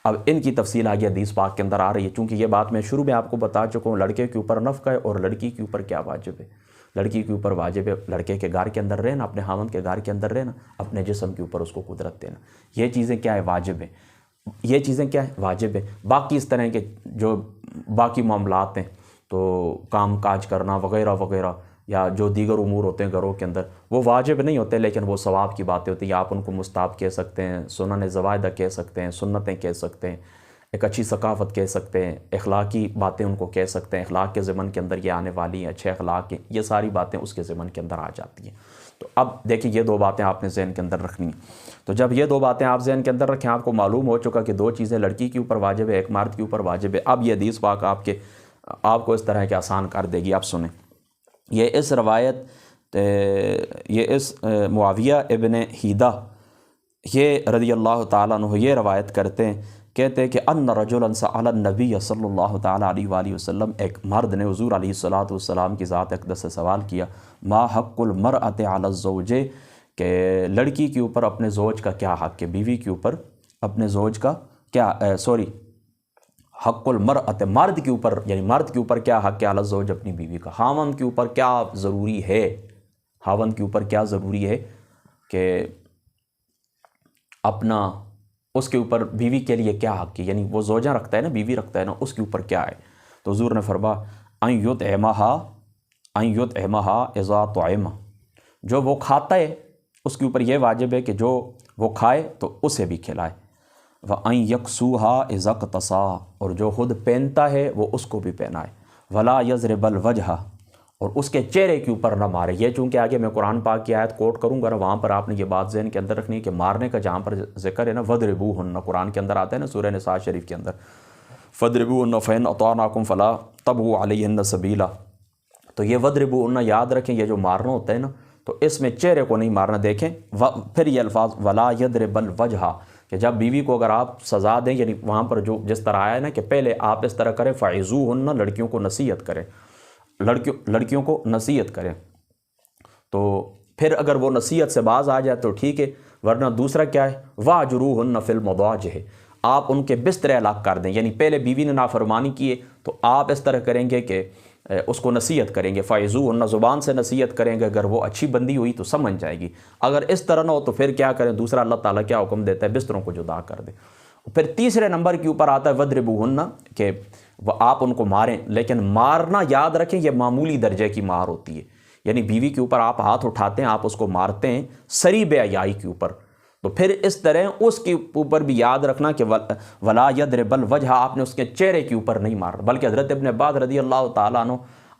اب ان کی تفصیل آگے حدیث پاک کے اندر آ رہی ہے، چونکہ یہ بات میں شروع میں آپ کو بتا چکا ہوں، لڑکے کے اوپر نفقہ ہے اور لڑکی کے اوپر کیا واجب ہے۔ لڑکی کے اوپر واجب ہے لڑکے کے گھر کے اندر رہنا، اپنے خاوند کے گھر کے اندر رہنا، اپنے جسم کے اوپر اس کو قدرت دینا۔ یہ چیزیں کیا ہے؟ واجب ہیں۔ یہ چیزیں کیا ہے؟ واجب ہے۔ باقی اس طرح کے جو باقی معاملات ہیں، تو کام کاج کرنا وغیرہ وغیرہ، یا جو دیگر امور ہوتے ہیں گھروں کے اندر، وہ واجب نہیں ہوتے، لیکن وہ ثواب کی باتیں ہوتی ہیں۔ آپ ان کو مستحب کہہ سکتے ہیں، سنن زوائدہ کہہ سکتے ہیں، سنتیں کہہ سکتے ہیں، ایک اچھی ثقافت کہہ سکتے ہیں، اخلاقی باتیں ان کو کہہ سکتے ہیں، اخلاق کے ضمن کے اندر یہ آنے والی ہیں، اچھے اخلاق کے، یہ ساری باتیں اس کے ضمن کے اندر آ جاتی ہیں۔ تو اب دیکھیں یہ دو باتیں آپ نے ذہن کے اندر رکھنی ہیں۔ تو جب یہ دو باتیں آپ ذہن کے اندر رکھیں، آپ کو معلوم ہو چکا کہ دو چیزیں لڑکی کے اوپر واجب ہے، ایک مرد کے اوپر واجب ہے۔ اب یہ حدیث پاک آپ کو اس طرح کے آسان کر دے گی۔ آپ سنیں، یہ اس روایت معاویہ ابن حیدہ یہ رضی اللہ تعالیٰ عنہ یہ روایت کرتے ہیں، کہتے ہیں کہ ان رجلا سأل النبی صلی اللہ تعالیٰ علیہ وآلہ وسلم، ایک مرد نے حضور علیہ الصلوۃ والسلام کی ذات اقدس سے سوال کیا، ما حق المرأة علی الزوج، کہ لڑکی کے اوپر اپنے زوج کا کیا حق ہے، بیوی کے اوپر اپنے زوج کا کیا حق المرأة، مرد کے اوپر، یعنی مرد کے اوپر کیا حق ہے، علی الزوج، اپنی بیوی کا۔ خاوند کے اوپر کیا ضروری ہے، خاوند کے اوپر کیا ضروری ہے کہ اپنا اس کے اوپر بیوی کے لیے کیا حق ہے، یعنی وہ زوجہ رکھتا ہے نا، بیوی رکھتا ہے نا، اس کے اوپر کیا ہے۔ تو حضور نے فرمایا ان یطعمها اذا طعم، جو وہ کھاتا ہے اس کے اوپر یہ واجب ہے کہ جو وہ کھائے تو اسے بھی کھلائے، وَأَن يَكْسُوهَا إِذَا اقْتَصَا، اور جو خود پہنتا ہے وہ اس کو بھی پہنائے، وَلَا يَضْرِبَ الْوَجْهَ، اور اس کے چہرے کے اوپر نہ مارے۔ یہ چونکہ آگے میں قرآن پاک کی آیت کوٹ کروں گا، وہاں پر آپ نے یہ بات ذہن کے اندر رکھنی ہے کہ مارنے کا جہاں پر ذکر ہے نا، وَضْرِبُوهُنَّ، قرآن کے اندر آتا ہے نا سورہ نساء شریف کے اندر، فَضْرِبُوهُنَّ فَإِنْ أَطَعْنَكُمْ فَلَا تَبْغُوا عَلَيْهِنَّ سَبِيلًا۔ تو یہ وَضْرِبُوهُنَّ یاد رکھیں، یہ جو مارنا ہوتا ہے نا، تو اس میں چہرے کو نہیں مارنا۔ دیکھیں پھر یہ الفاظ وَلَا يَضْرِبَ الْوَجْهَ، کہ جب بیوی کو اگر آپ سزا دیں، یعنی وہاں پر جو جس طرح آیا ہے نا کہ پہلے آپ اس طرح کریں، فَعِظُوهُنَّ، لڑکیوں کو نصیحت کریں، لڑکیوں کو نصیحت کریں، تو پھر اگر وہ نصیحت سے باز آ جائے تو ٹھیک ہے، ورنہ دوسرا کیا ہے، وَاهْجُرُوهُنَّ فِي الْمَضَاجِعِ، آپ ان کے بستر الگ کر دیں۔ یعنی پہلے بیوی نے نافرمانی کی ہے تو آپ اس طرح کریں گے کہ اس کو نصیحت کریں گے، فَعِظُوهُنَّ، زبان سے نصیحت کریں گے، اگر وہ اچھی بندی ہوئی تو سمجھ جائے گی، اگر اس طرح نہ ہو تو پھر کیا کریں، دوسرا اللہ تعالیٰ کیا حکم دیتا ہے، بستروں کو جدا کر دیں۔ پھر تیسرے نمبر کے اوپر آتا ہے وَضْرِبُوهُنَّ، کہ وہ آپ ان کو ماریں، لیکن مارنا یاد رکھیں یہ معمولی درجے کی مار ہوتی ہے، یعنی بیوی کے اوپر آپ ہاتھ اٹھاتے ہیں، آپ اس کو مارتے ہیں سری بے حیائی کے اوپر، تو پھر اس طرح اس کے اوپر بھی یاد رکھنا کہ ولا یضرب الوجہ، آپ نے اس کے چہرے کے اوپر نہیں مارنا۔ بلکہ حضرت ابن عباس رضی اللہ تعالیٰ عنہ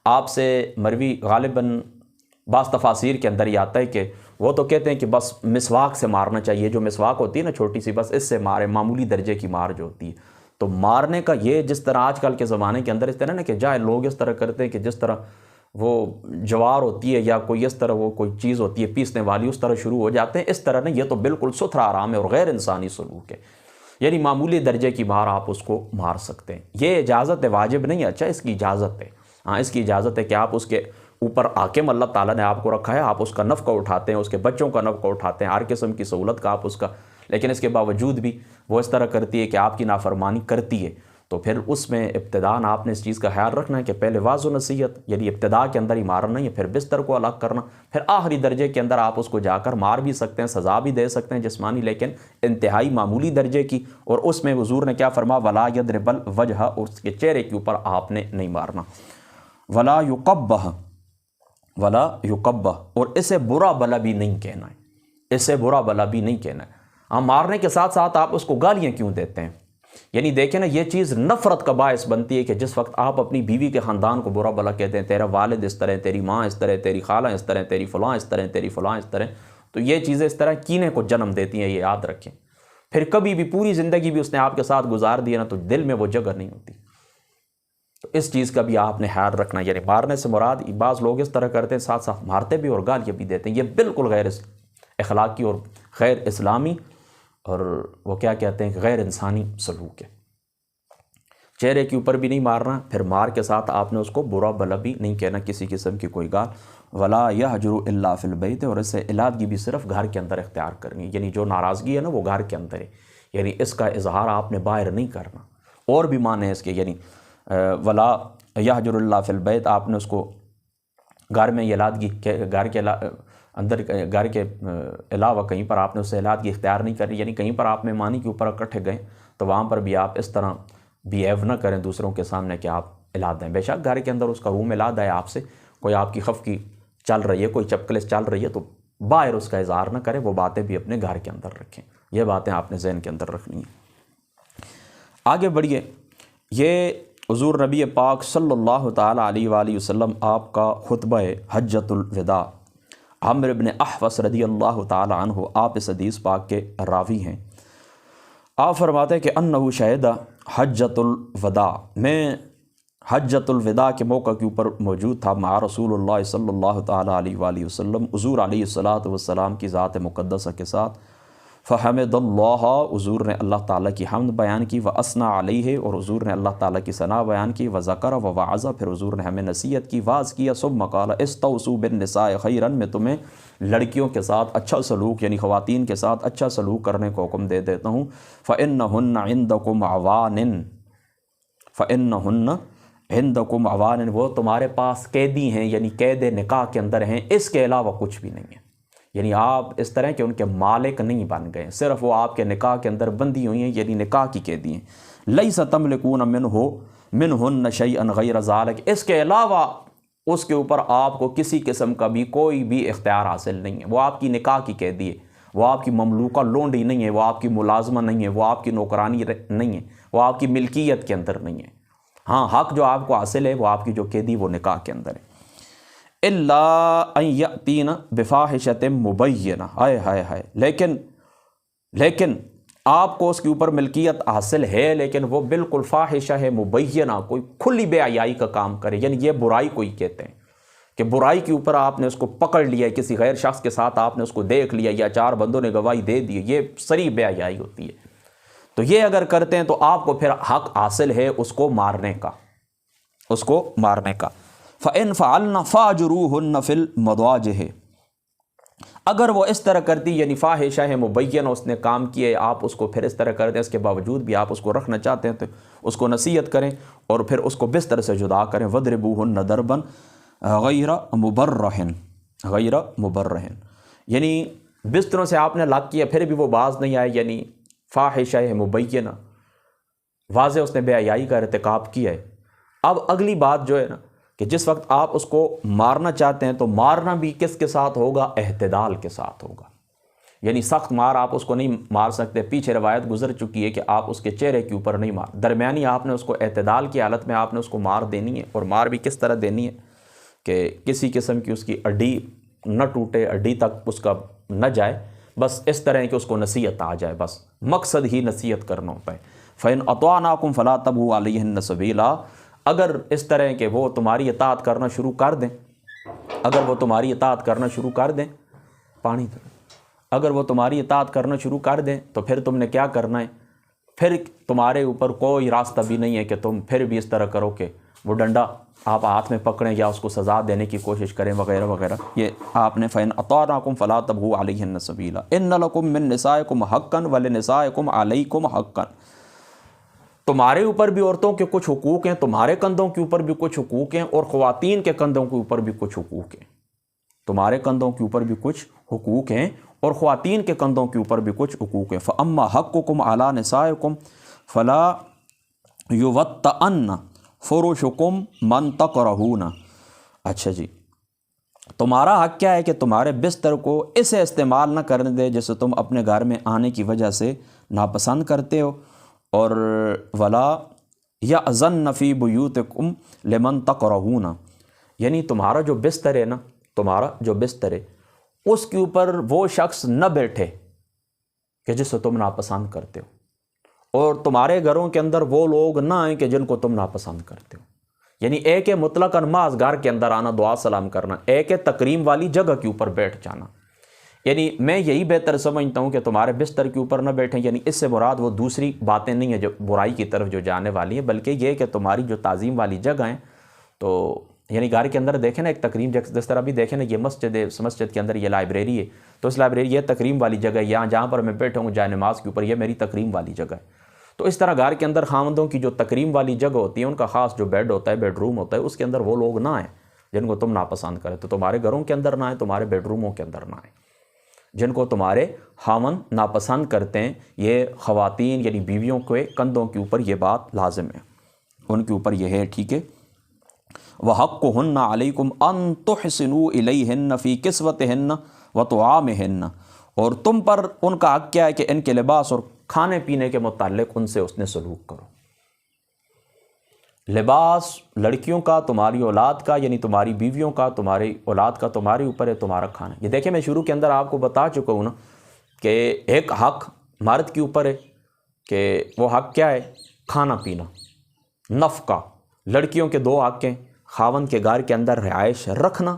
آپ سے مروی غالباً بعض تفاسیر کے اندر ہی آتا ہے کہ وہ تو کہتے ہیں کہ بس مسواک سے مارنا چاہیے، جو مسواک ہوتی ہے نا چھوٹی سی، بس اس سے مارے، معمولی درجے کی مار جو ہوتی ہے۔ تو مارنے کا یہ جس طرح آج کل کے زمانے کے اندر اس طرح نا کہ جائے لوگ اس طرح کرتے ہیں کہ جس طرح وہ جوار ہوتی ہے یا کوئی اس طرح وہ کوئی چیز ہوتی ہے پیسنے والی، اس طرح شروع ہو جاتے ہیں، اس طرح نہیں، یہ تو بالکل ستھرا آرام ہے اور غیر انسانی سلوک ہے، یعنی معمولی درجے کی مار آپ اس کو مار سکتے ہیں۔ یہ اجازت ہے، واجب نہیں ہے، اچھا اس کی اجازت ہے، ہاں اس کی اجازت ہے کہ آپ اس کے اوپر حاکم اللہ تعالیٰ نے آپ کو رکھا ہے، آپ اس کا نفقہ اٹھاتے ہیں، اس کے بچوں کا نفقہ اٹھاتے ہیں، ہر قسم کی سہولت کا آپ اس کا، لیکن اس کے باوجود بھی وہ اس طرح کرتی ہے کہ آپ کی نافرمانی کرتی ہے، تو پھر اس میں ابتداءً آپ نے اس چیز کا خیال رکھنا ہے کہ پہلے واضح و نصیحت، یعنی ابتداء کے اندر ہی مارنا نہیں ہے، پھر بستر کو الگ کرنا، پھر آخری درجے کے اندر آپ اس کو جا کر مار بھی سکتے ہیں، سزا بھی دے سکتے ہیں جسمانی، لیکن انتہائی معمولی درجے کی، اور اس میں حضور نے کیا فرمایا، ولا یضرب الوجہ، اور اس کے چہرے کے اوپر آپ نے نہیں مارنا، ولا یقبہ، اور اسے برا بلا بھی نہیں کہنا ہے، اسے برا بلا بھی نہیں کہنا ہے۔ ہاں مارنے کے ساتھ ساتھ آپ اس کو گالیاں کیوں دیتے ہیں؟ یعنی دیکھیں نا، یہ چیز نفرت کا باعث بنتی ہے کہ جس وقت آپ اپنی بیوی کے خاندان کو برا بلا کہتے ہیں، تیرا والد اس طرح، تیری ماں اس طرح، تیری خالہ اس طرح، تیری فلاں اس طرح، تیری فلاں اس طرح، تو یہ چیزیں اس طرح کینے کو جنم دیتی ہیں، یہ یاد رکھیں۔ پھر کبھی بھی پوری زندگی بھی اس نے آپ کے ساتھ گزار دی نا، تو دل میں وہ جگہ نہیں ہوتی، تو اس چیز کا بھی آپ نے خیال رکھنا۔ یعنی مارنے سے مراد، بعض لوگ اس طرح کرتے ہیں، ساتھ ساتھ مارتے بھی اور گالیاں بھی دیتے ہیں، یہ بالکل غیر اخلاقی اور غیر اسلامی اور وہ کیا کہتے ہیں غیر انسانی سلوک ہے۔ چہرے کے اوپر بھی نہیں مارنا، پھر مار کے ساتھ آپ نے اس کو برا بلا بھی نہیں کہنا، کسی قسم کی کوئی گال. ولا یہجر الا فی البیت، اور اس سے علیحدگی بھی صرف گھر کے اندر اختیار کرنی، یعنی جو ناراضگی ہے نا وہ گھر کے اندر ہے، یعنی اس کا اظہار آپ نے باہر نہیں کرنا. اور بھی معنی ہے اس کے، یعنی ولا یہجر الا فی البیت، آپ نے اس کو گھر میں علیحدگی، گھر کے اندر، گھر کے علاوہ کہیں پر آپ نے اس سے علیحدگی اختیار نہیں کرنی، یعنی کہیں پر آپ مہمانی کے اوپر اکٹھے گئے تو وہاں پر بھی آپ اس طرح بیہیو نہ کریں دوسروں کے سامنے کہ آپ علیحدہ ہیں. بے شک گھر کے اندر اس کا روم علیحدہ ہے آپ سے، کوئی آپ کی خفقی چل رہی ہے، کوئی چپکلس چل رہی ہے تو باہر اس کا اظہار نہ کریں، وہ باتیں بھی اپنے گھر کے اندر رکھیں. یہ باتیں آپ نے ذہن کے اندر رکھنی ہیں. آگے بڑھیے. یہ حضور نبی پاک صلی اللہ تعالیٰ علیہ وآلہ وسلم آپ کا خطبہ حجۃ الوداع، عمرو بن احوص رضی اللہ تعالیٰ عنہ آپ اس حدیث پاک کے راوی ہیں. آپ فرماتے ہیں کہ انہو شہد حجۃ الوداع، میں حجۃ الوداع کے موقع کے اوپر موجود تھا مع رسول اللہ صلی اللہ تعالیٰ علیہ وآلہ وسلم، حضور علیہ الصلاۃ والسلام کی ذات مقدسہ کے ساتھ. فحمد اللہ، حضور نے اللہ تعالیٰ کی حمد بیان کی، وَأَثْنَى علیہ، اور حضور نے اللہ تعالیٰ کی ثنا بیان کی، وَذَكَرَ وَوَعَظَ، پھر حضور نے ہمیں نصیحت کی، واعظ کیا. ثُمَّ قَالَ اسْتَوْصُوا بِالنِّسَاءِ خَيْرًا، میں تمہیں لڑکیوں کے ساتھ اچھا سلوک، یعنی خواتین کے ساتھ اچھا سلوک کرنے کو حکم دے دیتا ہوں. فَإِنَّهُنَّ عِنْدَكُمْ عَوَانٍ، فَإِنَّهُنَّ عِنْدَكُمْ عَوَانٍ، وہ تمہارے پاس قیدی ہیں، یعنی قید نکاح کے اندر ہیں، اس کے علاوہ کچھ بھی نہیں ہے. یعنی آپ اس طرح کہ ان کے مالک نہیں بن گئے، صرف وہ آپ کے نکاح کے اندر بندی ہوئی ہیں، یعنی نکاح کی قیدی ہیں. لَيْسَ تَمْلِكُونَ مِنْهُنَّ شَيْئًا غَيْرَ ذَلِكَ، اس کے علاوہ اس کے اوپر آپ کو کسی قسم کا بھی کوئی بھی اختیار حاصل نہیں ہے. وہ آپ کی نکاح کی قیدی ہے، وہ آپ کی مملوکہ لونڈی نہیں ہے، وہ آپ کی ملازمہ نہیں ہے، وہ آپ کی نوکرانی نہیں ہے، وہ آپ کی ملکیت کے اندر نہیں ہے. ہاں، حق جو آپ کو حاصل ہے وہ آپ کی جو قیدی وہ نکاح کے اندر ہے. الا ان یاتین بفاحشۃ مبینہ، ہائے ہائے ہائے، لیکن آپ کو اس کے اوپر ملکیت حاصل ہے، لیکن وہ بالکل فاحشہ ہے، مبینہ، کوئی کھلی بے حیائی کا کام کرے. یعنی یہ برائی کوئی کہتے ہیں کہ برائی کے اوپر آپ نے اس کو پکڑ لیا، کسی غیر شخص کے ساتھ آپ نے اس کو دیکھ لیا، یا 4 بندوں نے گواہی دے دی، یہ صریح بے حیائی ہوتی ہے. تو یہ اگر کرتے ہیں تو آپ کو پھر حق حاصل ہے اس کو مارنے کا، اس کو مارنے کا. فَإِنْ فَعَلْنَ فَاجُرُوهُنَّ فِي الْمَضَاجِعِ، اگر وہ اس طرح کرتی، یعنی فاحشہ ہے مبینہ اس نے کام کیے، آپ اس کو پھر اس طرح کرتے ہیں، اس کے باوجود بھی آپ اس کو رکھنا چاہتے ہیں تو اس کو نصیحت کریں اور پھر اس کو بستر سے جدا کریں. وَضْرِبُوهُنَّ ضَرْبًا غَيْرَ مُبَرَّحٍ، یعنی بستروں سے آپ نے لاک کیا پھر بھی وہ باز نہیں آئے، یعنی فاحشہ ہے مبینہ، واضح اس نے بے حیائی کا ارتکاب کیا ہے. اب اگلی بات جو ہے نا کہ جس وقت آپ اس کو مارنا چاہتے ہیں تو مارنا بھی کس کے ساتھ ہوگا؟ اعتدال کے ساتھ ہوگا. یعنی سخت مار آپ اس کو نہیں مار سکتے، پیچھے روایت گزر چکی ہے کہ آپ اس کے چہرے کے اوپر نہیں مار، درمیانی آپ نے اس کو اعتدال کی حالت میں آپ نے اس کو مار دینی ہے. اور مار بھی کس طرح دینی ہے کہ کسی قسم کی اس کی ہڈی نہ ٹوٹے، ہڈی تک اس کا نہ جائے، بس اس طرح کہ اس کو نصیحت آ جائے، بس مقصد ہی نصیحت کرنا ہوتا ہے. فَإِنْ أَطَعْنَاكُمْ فَلَا تَبْغُوا عَلَيْهِنَّ سَبِيلًا، اگر اس طرح کہ وہ تمہاری اطاعت کرنا شروع کر دیں، اگر وہ تمہاری اطاعت کرنا شروع کر دیں، اگر وہ تمہاری اطاعت کرنا شروع کر دیں تو پھر تم نے کیا کرنا ہے؟ پھر تمہارے اوپر کوئی راستہ بھی نہیں ہے کہ تم پھر بھی اس طرح کرو کہ وہ ڈنڈا آپ ہاتھ میں پکڑیں یا اس کو سزا دینے کی کوشش کریں وغیرہ وغیرہ. یہ آپ نے فَإِنْ أَطَعْنَاكُمْ فَلَا تَبْغُوا عَلَيْهِنَّ سَبِيلًا إِنَّ لَكُمْ مِنْ نِسَائِكُمْ حَقًّا وَلِنِسَائِكُمْ عَلَيْكُمْ حَقًّا، تمہارے اوپر بھی عورتوں کے کچھ حقوق ہیں، تمہارے کندھوں کے اوپر بھی کچھ حقوق ہیں، اور خواتین کے کندھوں کے اوپر بھی کچھ حقوق ہیں. تمہارے کندھوں کے اوپر بھی کچھ حقوق ہیں اور خواتین کے کندھوں کے اوپر بھی کچھ حقوق ہیں. فَأَمَّا حَقُّكُمْ عَلَىٰ نِسَائِكُمْ فَلَا يُوَطَّئَنَّ فُرُشُكُمْ مَنْ تَكْرَهُونَ. اچھا جی، تمہارا حق کیا ہے کہ تمہارے بستر کو اسے استعمال نہ کرنے دے جسے تم اپنے گھر میں آنے کی وجہ سے ناپسند کرتے ہو. اور ولا یأذن فی بیوتکم لمن تکرہون، یعنی تمہارا جو بستر ہے نا، تمہارا جو بستر ہے اس کے اوپر وہ شخص نہ بیٹھے کہ جسے تم ناپسند کرتے ہو، اور تمہارے گھروں کے اندر وہ لوگ نہ آئیں کہ جن کو تم ناپسند کرتے ہو. یعنی ایک ہے مطلقاً محض گھر کے اندر آنا، دعا سلام کرنا، ایک ہے تکریم والی جگہ کے اوپر بیٹھ جانا، یعنی میں یہی بہتر سمجھتا ہوں کہ تمہارے بستر کے اوپر نہ بیٹھیں، یعنی اس سے مراد وہ دوسری باتیں نہیں ہیں جو برائی کی طرف جو جانے والی ہیں، بلکہ یہ کہ تمہاری جو تعظیم والی جگہ ہیں، تو یعنی گھر کے اندر دیکھیں نا ایک تکریم، جس طرح بھی دیکھیں نا یہ مسجد ہے، اس مسجد کے اندر یہ لائبریری ہے، تو اس لائبریری یہ تکریم والی جگہ ہے، یہاں جہاں پر میں بیٹھا ہوں جائے نماز کے اوپر، یہ میری تکریم والی جگہ ہے۔ تو اس طرح گھر کے اندر خاوندوں کی جو تکریم والی جگہ ہوتی ہے، ان کا خاص جو بیڈ ہوتا ہے، بیڈ روم ہوتا ہے، اس کے اندر وہ لوگ نہ آئیں جن کو تم ناپسند کرے، تو تمہارے گھروں کے اندر نہ آئیں، تمہارے بیڈ روموں کے اندر نہ آئیں جن کو تمہارے خاوند ناپسند کرتے ہیں۔ یہ خواتین یعنی بیویوں کے کندھوں کے اوپر یہ بات لازم ہے، ان کے اوپر یہ ہے، ٹھیک ہے۔ وَحَقُّهُنَّ عَلَيْكُمْ أَن تُحْسِنُوا إِلَيْهِنَّ فِي كِسْوَتِهِنَّ وَطُعَامِهِنَّ، اور تم پر ان کا حق کیا ہے کہ ان کے لباس اور کھانے پینے کے متعلق ان سے اس نے سلوک کرو۔ لباس لڑکیوں کا، تمہاری اولاد کا، یعنی تمہاری بیویوں کا، تمہاری اولاد کا تمہارے اوپر ہے، تمہارا کھانا۔ یہ دیکھیں میں شروع کے اندر آپ کو بتا چکا ہوں نا کہ ایک حق مرد کے اوپر ہے کہ وہ حق کیا ہے؟ کھانا پینا، نفقہ۔ لڑکیوں کے دو حق ہیں، خاوند کے گھر کے اندر رہائش رکھنا،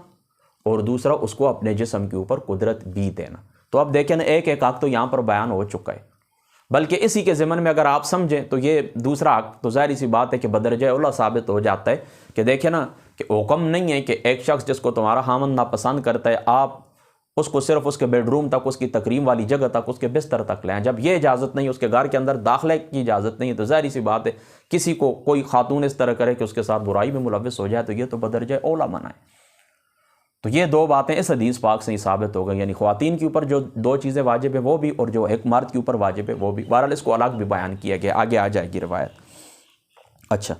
اور دوسرا اس کو اپنے جسم کے اوپر قدرت بھی دینا۔ تو اب دیکھیں نا ایک ایک حق تو یہاں پر بیان ہو چکا ہے، بلکہ اسی کے ضمن میں اگر آپ سمجھیں تو یہ دوسرا حق تو ظاہری سی بات ہے کہ بدرجہ اولا ثابت ہو جاتا ہے کہ دیکھیں نا کہ حکم نہیں ہے کہ ایک شخص جس کو تمہارا خاوند ناپسند کرتا ہے آپ اس کو صرف اس کے بیڈ روم تک، اس کی تکریم والی جگہ تک، اس کے بستر تک لیں۔ جب یہ اجازت نہیں، اس کے گھر کے اندر داخلے کی اجازت نہیں ہے، تو ظاہری سی بات ہے کسی کو کوئی خاتون اس طرح کرے کہ اس کے ساتھ برائی میں ملوث ہو جائے تو یہ تو بدرجہ اولا منع ہے۔ تو یہ دو باتیں اس حدیث پاک سے ہی ثابت ہو گئی، یعنی خواتین کے اوپر جو دو چیزیں واجب ہیں وہ بھی، اور جو ایک مرد کے اوپر واجب ہے وہ بھی۔ بہرحال اس کو الگ بھی بیان کیا گیا، آگے آ جائے گی روایت۔ اچھا،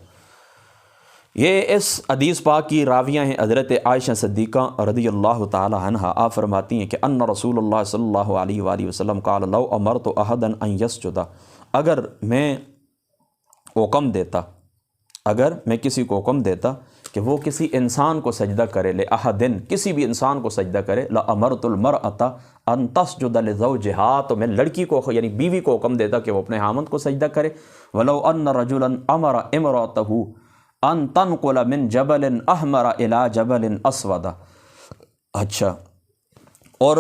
یہ اس حدیث پاک کی راویہ ہیں حضرت عائشہ صدیقہ رضی اللہ تعالی عنہا۔ آپ فرماتی ہیں کہ ان رسول اللہ صلی اللہ علیہ وآلہ وسلم قال لو امرت احدا ان یسجد، اگر میں حکم دیتا، اگر میں کسی کو حکم دیتا کہ وہ کسی انسان کو سجدہ کرے، لأحدن، کسی بھی انسان کو سجدہ کرے، لأمرت المرأة ان تسجد لزوجها، تو میں لڑکی کو یعنی بیوی کو حکم دیتا کہ وہ اپنے خاوند کو سجدہ کرے۔ ولو ان رجلا امر امرأته ان تنقل من جبل احمر الى جبل اسود۔ اچھا، اور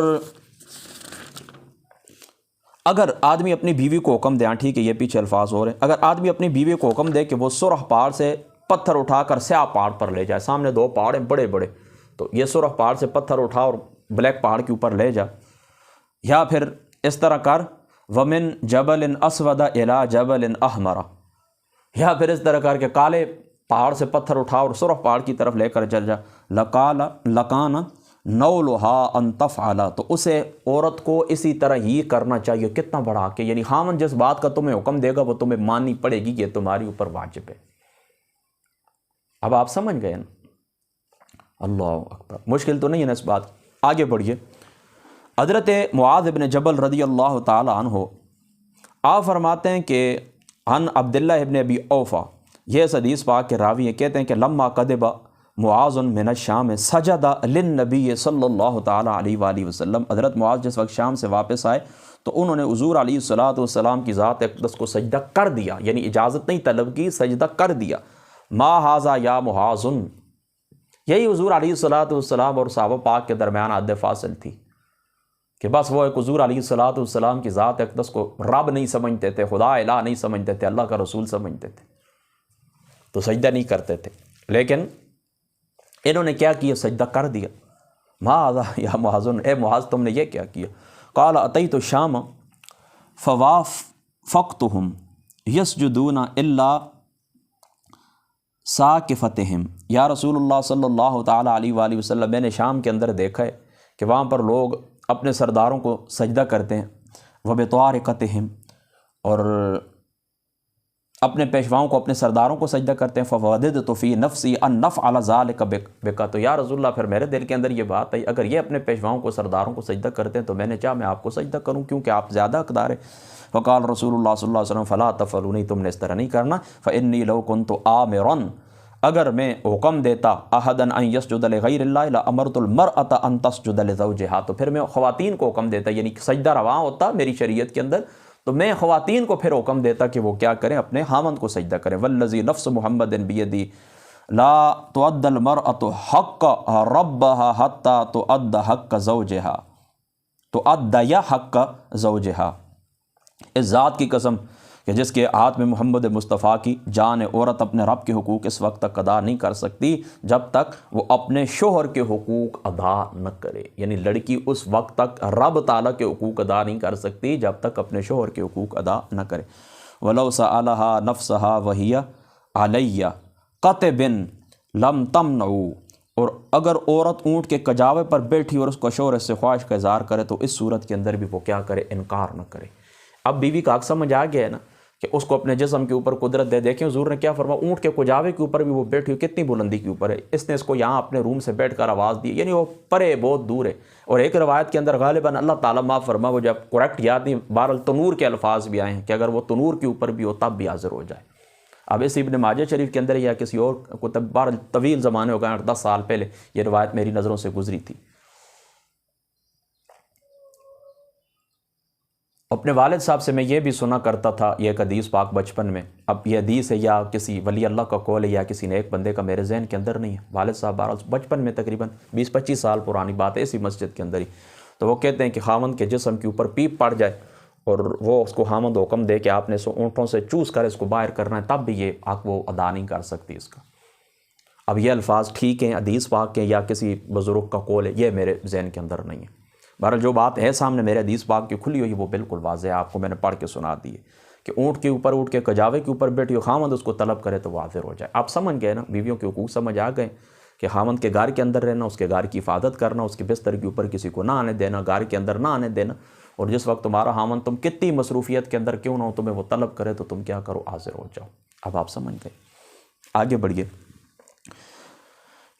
اگر آدمی اپنی بیوی کو حکم دے، ٹھیک ہے یہ پیچھے الفاظ ہو رہے ہیں، اگر آدمی اپنی بیوی کو حکم دے کہ وہ سرخ پہاڑ سے پتھر اٹھا کر سیاہ پہاڑ پر لے جائے، سامنے دو پہاڑ ہیں بڑے بڑے، تو یہ سرخ پہاڑ سے پتھر اٹھا اور بلیک پہاڑ کے اوپر لے جا، یا پھر اس طرح کر ومن جبل اسود الى جبل احمر، یا پھر اس طرح کر کے کالے پہاڑ سے پتھر اٹھا اور سرخ پہاڑ کی طرف لے کر چل جا، لکان نولها ان تفعل، تو اسے عورت کو اسی طرح ہی کرنا چاہیے۔ کتنا بڑا کہ یعنی خاوند جس بات کا تمہیں حکم دے گا وہ تمہیں ماننی پڑے گی، یہ تمہاری اوپر واجب ہے۔ اب آپ سمجھ گئے نا؟ اللہ اکبر، مشکل تو نہیں ہے نا اس بات۔ آگے بڑھیے، حضرت معاذ بن جبل رضی اللہ تعالی عنہ آپ فرماتے ہیں کہ عن عبداللہ ابن ابی اوفا، یہ اس حدیث پاک کے راوی ہیں، کہتے ہیں کہ لما قدب معاذ من الشام سجد للنبی صلی اللہ تعالی علیہ وآلہ وسلم، حضرت معاذ جس وقت شام سے واپس آئے تو انہوں نے حضور علیہ الصلوۃ والسلام کی ذات اقدس کو سجدہ کر دیا، یعنی اجازت نہیں طلب کی، سجدہ کر دیا۔ ما ھذا یا معاذ، یہی حضور علیہ الصلوۃ والسلام اور صحابہ پاک کے درمیان حد فاصل تھی کہ بس وہ ایک حضور علیہ الصلوۃ والسلام کی ذات اقدس کو رب نہیں سمجھتے تھے، خدا الہ نہیں سمجھتے تھے، اللہ کا رسول سمجھتے تھے، تو سجدہ نہیں کرتے تھے، لیکن انہوں نے کیا کیا؟ سجدہ کر دیا۔ ما ھذا یا معاذ، اے معاذ تم نے یہ کیا کیا؟ قال اتیت الشام فوافقتهم یسجدون الا ساکفتہم، یا رسول اللہ صلی اللہ تعالی علیہ وآلہ وسلم، میں نے شام کے اندر دیکھا ہے کہ وہاں پر لوگ اپنے سرداروں کو سجدہ کرتے ہیں، وبطارقتہم، اور اپنے پیشواؤں کو، اپنے سرداروں کو سجدہ کرتے ہیں۔ فوددت فی نفسی ان نفعل ذلک بک، تو یا رسول اللہ پھر میرے دل کے اندر یہ بات آئی اگر یہ اپنے پیشواؤں کو، سرداروں کو سجدہ کرتے ہیں تو میں نے چاہا میں آپ کو سجدہ کروں کیونکہ آپ زیادہ حقدار ہیں۔ فقال رسول اللہ صلی اللہ علیہ وسلم فلا تفعلوا، نہیں تم نے اس طرح نہیں کرنا، فانی لو کنت آمرا، اگر میں حکم دیتا احدا ان یسجد لغیر اللہ لامرت المرأة ان تسجد لزوجها، تو پھر میں خواتین کو حکم دیتا، یعنی سجدہ رواں ہوتا میری شریعت کے اندر تو میں خواتین کو پھر حکم دیتا کہ وہ کیا کریں؟ اپنے خاوند کو سجدہ کریں۔ والذی نفس محمد بیدی لا تؤد المرأة حق ربها حتى تؤد حق زوجها، تو ادیا حق کا زوجہا، اس ذات کی قسم کہ جس کے ہاتھ میں محمد مصطفیٰ کی جان عورت اپنے رب کے حقوق اس وقت تک ادا نہیں کر سکتی جب تک وہ اپنے شوہر کے حقوق ادا نہ کرے. یعنی لڑکی اس وقت تک رب تعالیٰ کے حقوق ادا نہیں کر سکتی جب تک اپنے شوہر کے حقوق ادا نہ کرے. وَلَوْ سَأَلَهَا نَفْسَهَا وَهِيَ عَلَيَّ قَطِبٍ لَمْ تَمْنَعُ، اور اگر عورت اونٹ کے کجاوے پر بیٹھی اور اس کو شوہر سے خواہش کا اظہار کرے تو اس صورت کے اندر بھی وہ کیا کرے؟ انکار نہ کرے. اب بیوی کا حق سمجھ آ گیا ہے نا کہ اس کو اپنے جسم کے اوپر قدرت دے. دیکھیں حضور نے کیا فرمایا، اونٹ کے کجاوے کے اوپر بھی وہ بیٹھی ہوئی، کتنی بلندی کے اوپر ہے، اس نے اس کو یہاں اپنے روم سے بیٹھ کر آواز دی، یعنی وہ پرے بہت دور ہے. اور ایک روایت کے اندر غالباً اللہ تعالیٰ معاف فرما، وہ جب کریکٹ یاد نہیں، بہرحال تنور کے الفاظ بھی آئے ہیں کہ اگر وہ تنور کے اوپر بھی ہو تب بھی حاضر ہو جائے. اب اس ابن ماجہ شریف کے اندر یا کسی اور کو بہرحال طویل زمانے ہو گئے، 8-10 سال پہلے یہ روایت میری نظروں سے گزری تھی. اپنے والد صاحب سے میں یہ بھی سنا کرتا تھا، یہ ایک حدیث پاک بچپن میں، اب یہ حدیث ہے یا کسی ولی اللہ کا قول ہے یا کسی نیک بندے کا، میرے ذہن کے اندر نہیں ہے. والد صاحب بچپن میں تقریباً 20-25 سال پرانی بات ہے، اسی مسجد کے اندر ہی. تو وہ کہتے ہیں کہ خاوند کے جسم کے اوپر پیپ پڑ جائے اور وہ اس کو خاوند حکم دے کہ آپ نے اونٹوں سے چوس کر اس کو باہر کرنا ہے، تب بھی یہ حق وہ ادا نہیں کر سکتی اس کا. اب یہ الفاظ ٹھیک ہیں، حدیث پاک کے یا کسی بزرگ کا قول ہے، یہ میرے ذہن کے اندر نہیں ہے. بہرحال جو بات ہے سامنے میرے حدیث پاک کی کھلی ہوئی وہ بالکل واضح ہے، آپ کو میں نے پڑھ کے سنا دی ہے کہ اونٹ کے اوپر، اونٹ کے کجاوے کے اوپر بیٹھی ہو، خاوند اس کو طلب کرے تو وہ حاضر ہو جائے. آپ سمجھ گئے نا، بیویوں کے حقوق سمجھ آ گئے کہ خاوند کے گھر کے اندر رہنا، اس کے گھر کی حفاظت کرنا، اس کے بستر کے اوپر کسی کو نہ آنے دینا، گھر کے اندر نہ آنے دینا. اور جس وقت تمہارا خاوند تم کتنی مصروفیت کے اندر کیوں نہ ہو، تمہیں وہ طلب کرے تو تم کیا کرو؟ حاضر ہو جاؤ. اب آپ سمجھ گئے. آگے بڑھیے.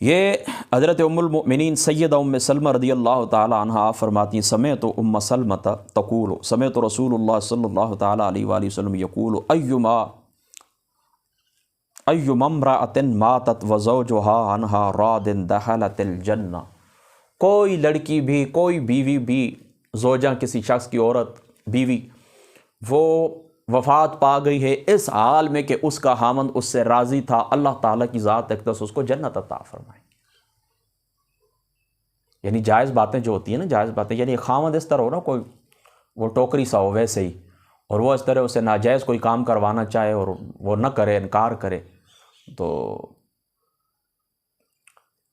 یہ حضرت ام المؤمنین سیدہ ام سلمہ رضی اللہ تعالی عنہا فرماتی ہیں، سمعت ام سلمہ تقول سمعت رسول اللہ صلی اللہ تعالی علیہ وآلہ وسلم یقول ایما امرأة ماتت وزوجها عنها راض دخلت الجنہ. کوئی لڑکی بھی، کوئی بیوی بھی، زوجہ کسی شخص کی عورت، بیوی، وہ وفات پا گئی ہے اس حال میں کہ اس کا خاوند اس سے راضی تھا، اللہ تعالیٰ کی ذات اقدس اس کو جنت عطا فرمائے. یعنی جائز باتیں جو ہوتی ہیں نا، جائز باتیں، یعنی خاوند اس طرح ہو نا، کوئی وہ ٹوکری سا ہو ویسے ہی، اور وہ اس طرح اسے ناجائز کوئی کام کروانا چاہے اور وہ نہ کرے، انکار کرے، تو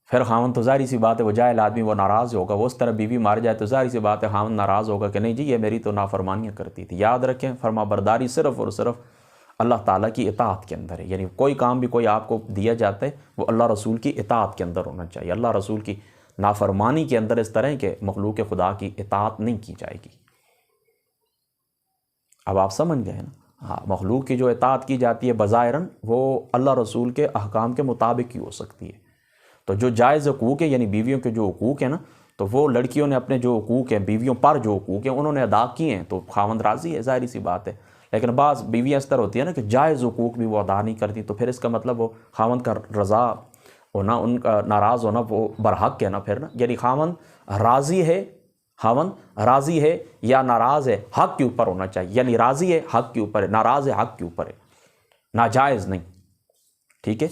پھر خاوند تو ظاہری سی بات ہے وہ جاہل آدمی، وہ ناراض ہوگا. وہ اس طرح بیوی مار جائے تو ظاہری سی بات ہے خاوند ناراض ہوگا کہ نہیں جی یہ میری تو نافرمانیاں کرتی تھی. یاد رکھیں فرما برداری صرف اور صرف اللہ تعالیٰ کی اطاعت کے اندر ہے. یعنی کوئی کام بھی کوئی آپ کو دیا جاتا ہے وہ اللہ رسول کی اطاعت کے اندر ہونا چاہیے. اللہ رسول کی نافرمانی کے اندر اس طرح کہ مخلوق خدا کی اطاعت نہیں کی جائے گی. اب آپ سمجھ گئے نا. ہاں، مخلوق کی جو اطاعت کی جاتی ہے بظاہراً وہ اللہ رسول کے احکام کے مطابق ہی ہو سکتی ہے. تو جو جائز حقوق ہیں، یعنی بیویوں کے جو حقوق ہیں نا، تو وہ لڑکیوں نے اپنے جو حقوق ہیں، بیویوں پر جو حقوق ہیں انہوں نے ادا کیے ہیں تو خاوند راضی ہے، ظاہری سی بات ہے. لیکن بعض بیویاں اس طرح ہوتی ہیں نا کہ جائز حقوق بھی وہ ادا نہیں کرتی، تو پھر اس کا مطلب وہ خاوند کا رضا ہونا، ان کا ناراض ہونا وہ برحق ہے نا پھر نا. یعنی خاوند راضی ہے، خاوند راضی ہے یا ناراض ہے، حق کے اوپر ہونا چاہیے. یعنی راضی ہے حق کے اوپر ہے، ناراض ہے حق کے اوپر ہے، ناجائز نہیں. ٹھیک ہے.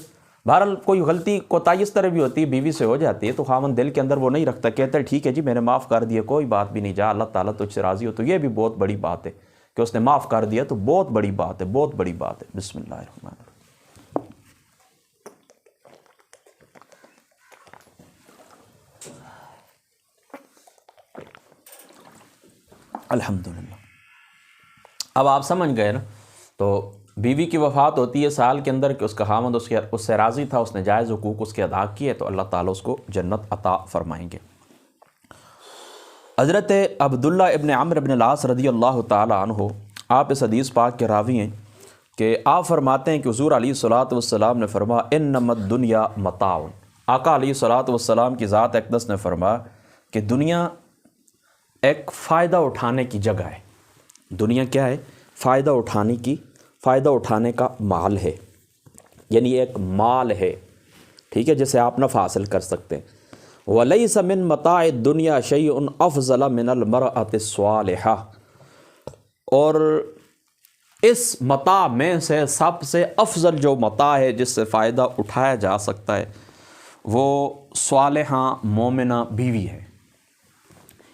بہرحال کوئی غلطی کوتاہی اس طرح بھی ہوتی ہے، بیوی سے ہو جاتی ہے تو خاوند دل کے اندر وہ نہیں رکھتا، کہتا ہے ٹھیک ہے جی میں نے معاف کر دیا، کوئی بات بھی نہیں، جا اللہ تعالیٰ تجھ سے راضی ہو. تو یہ بھی بہت بڑی بات ہے کہ اس نے معاف کر دیا، تو بہت بڑی بات ہے، بہت بڑی بات ہے. بسم اللہ الرحمن الرحیم. الحمدللہ. اب آپ سمجھ گئے نا. تو بیوی کی وفات ہوتی ہے سال کے اندر کہ اس کا خاوند اس سے راضی تھا، اس نے جائز حقوق اس کے ادا کیے، تو اللہ تعالیٰ اس کو جنت عطا فرمائیں گے. حضرت عبداللہ ابن عمرو ابن العاص رضی اللہ تعالیٰ عنہ، آپ اس حدیث پاک کے راوی ہیں کہ آپ فرماتے ہیں کہ حضور علیہ الصلوۃ والسلام نے فرمایا انما الدنیا متاع. آقا علیہ الصلوۃ والسلام کی ذات اقدس نے فرمایا کہ دنیا ایک فائدہ اٹھانے کی جگہ ہے. دنیا کیا ہے؟ فائدہ اٹھانے کا مال ہے، یعنی ایک مال ہے، ٹھیک ہے، جسے آپ نفع حاصل کر سکتے ہیں. وَلَيْسَ مِن مَتَاعِ الدُّنْيَا شَيْءٌ أَفْضَلَ مِنَ الْمَرْأَةِ الصَّالِحَةِ. اور اس متاع میں سے سب سے افضل جو متاع ہے جس سے فائدہ اٹھایا جا سکتا ہے وہ صالحہ مومنہ بیوی ہے.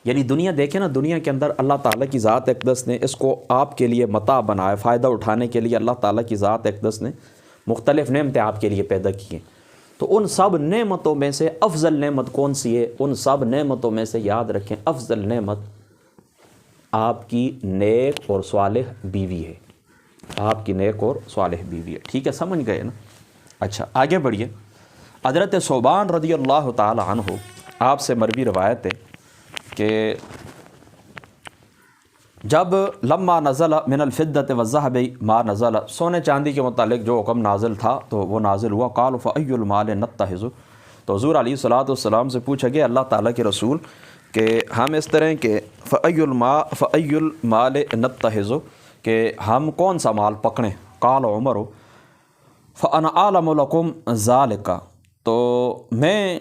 یعنی دنیا دیکھیں نا، دنیا کے اندر اللہ تعالیٰ کی ذات اقدس نے اس کو آپ کے لیے متاع بنایا، فائدہ اٹھانے کے لیے اللہ تعالیٰ کی ذات اقدس نے مختلف نعمتیں آپ کے لیے پیدا کی ہیں۔ تو ان سب نعمتوں میں سے افضل نعمت کون سی ہے؟ ان سب نعمتوں میں سے یاد رکھیں افضل نعمت آپ کی نیک اور صالح بیوی ہے، آپ کی نیک اور صالح بیوی ہے۔ ٹھیک ہے، سمجھ گئے نا؟ اچھا آگے بڑھیے۔ حضرت ثوبان رضی اللہ تعالی عنہ، آپ سے مروی روایت ہے کہ جب لما نزل من الفدۃ والذهب ما نزل، سونے چاندی کے متعلق جو حکم نازل تھا تو وہ نازل ہوا۔ قال فأي المال نتخذ، تو حضور علیہ الصلوۃ والسلام سے پوچھا گیا اللہ تعالیٰ کے رسول کہ ہم اس طرح کہ فأي المال نتخذ، کہ ہم کون سا مال پکڑیں؟ قال عمر فأنا أعلم لكم ذلك، تو میں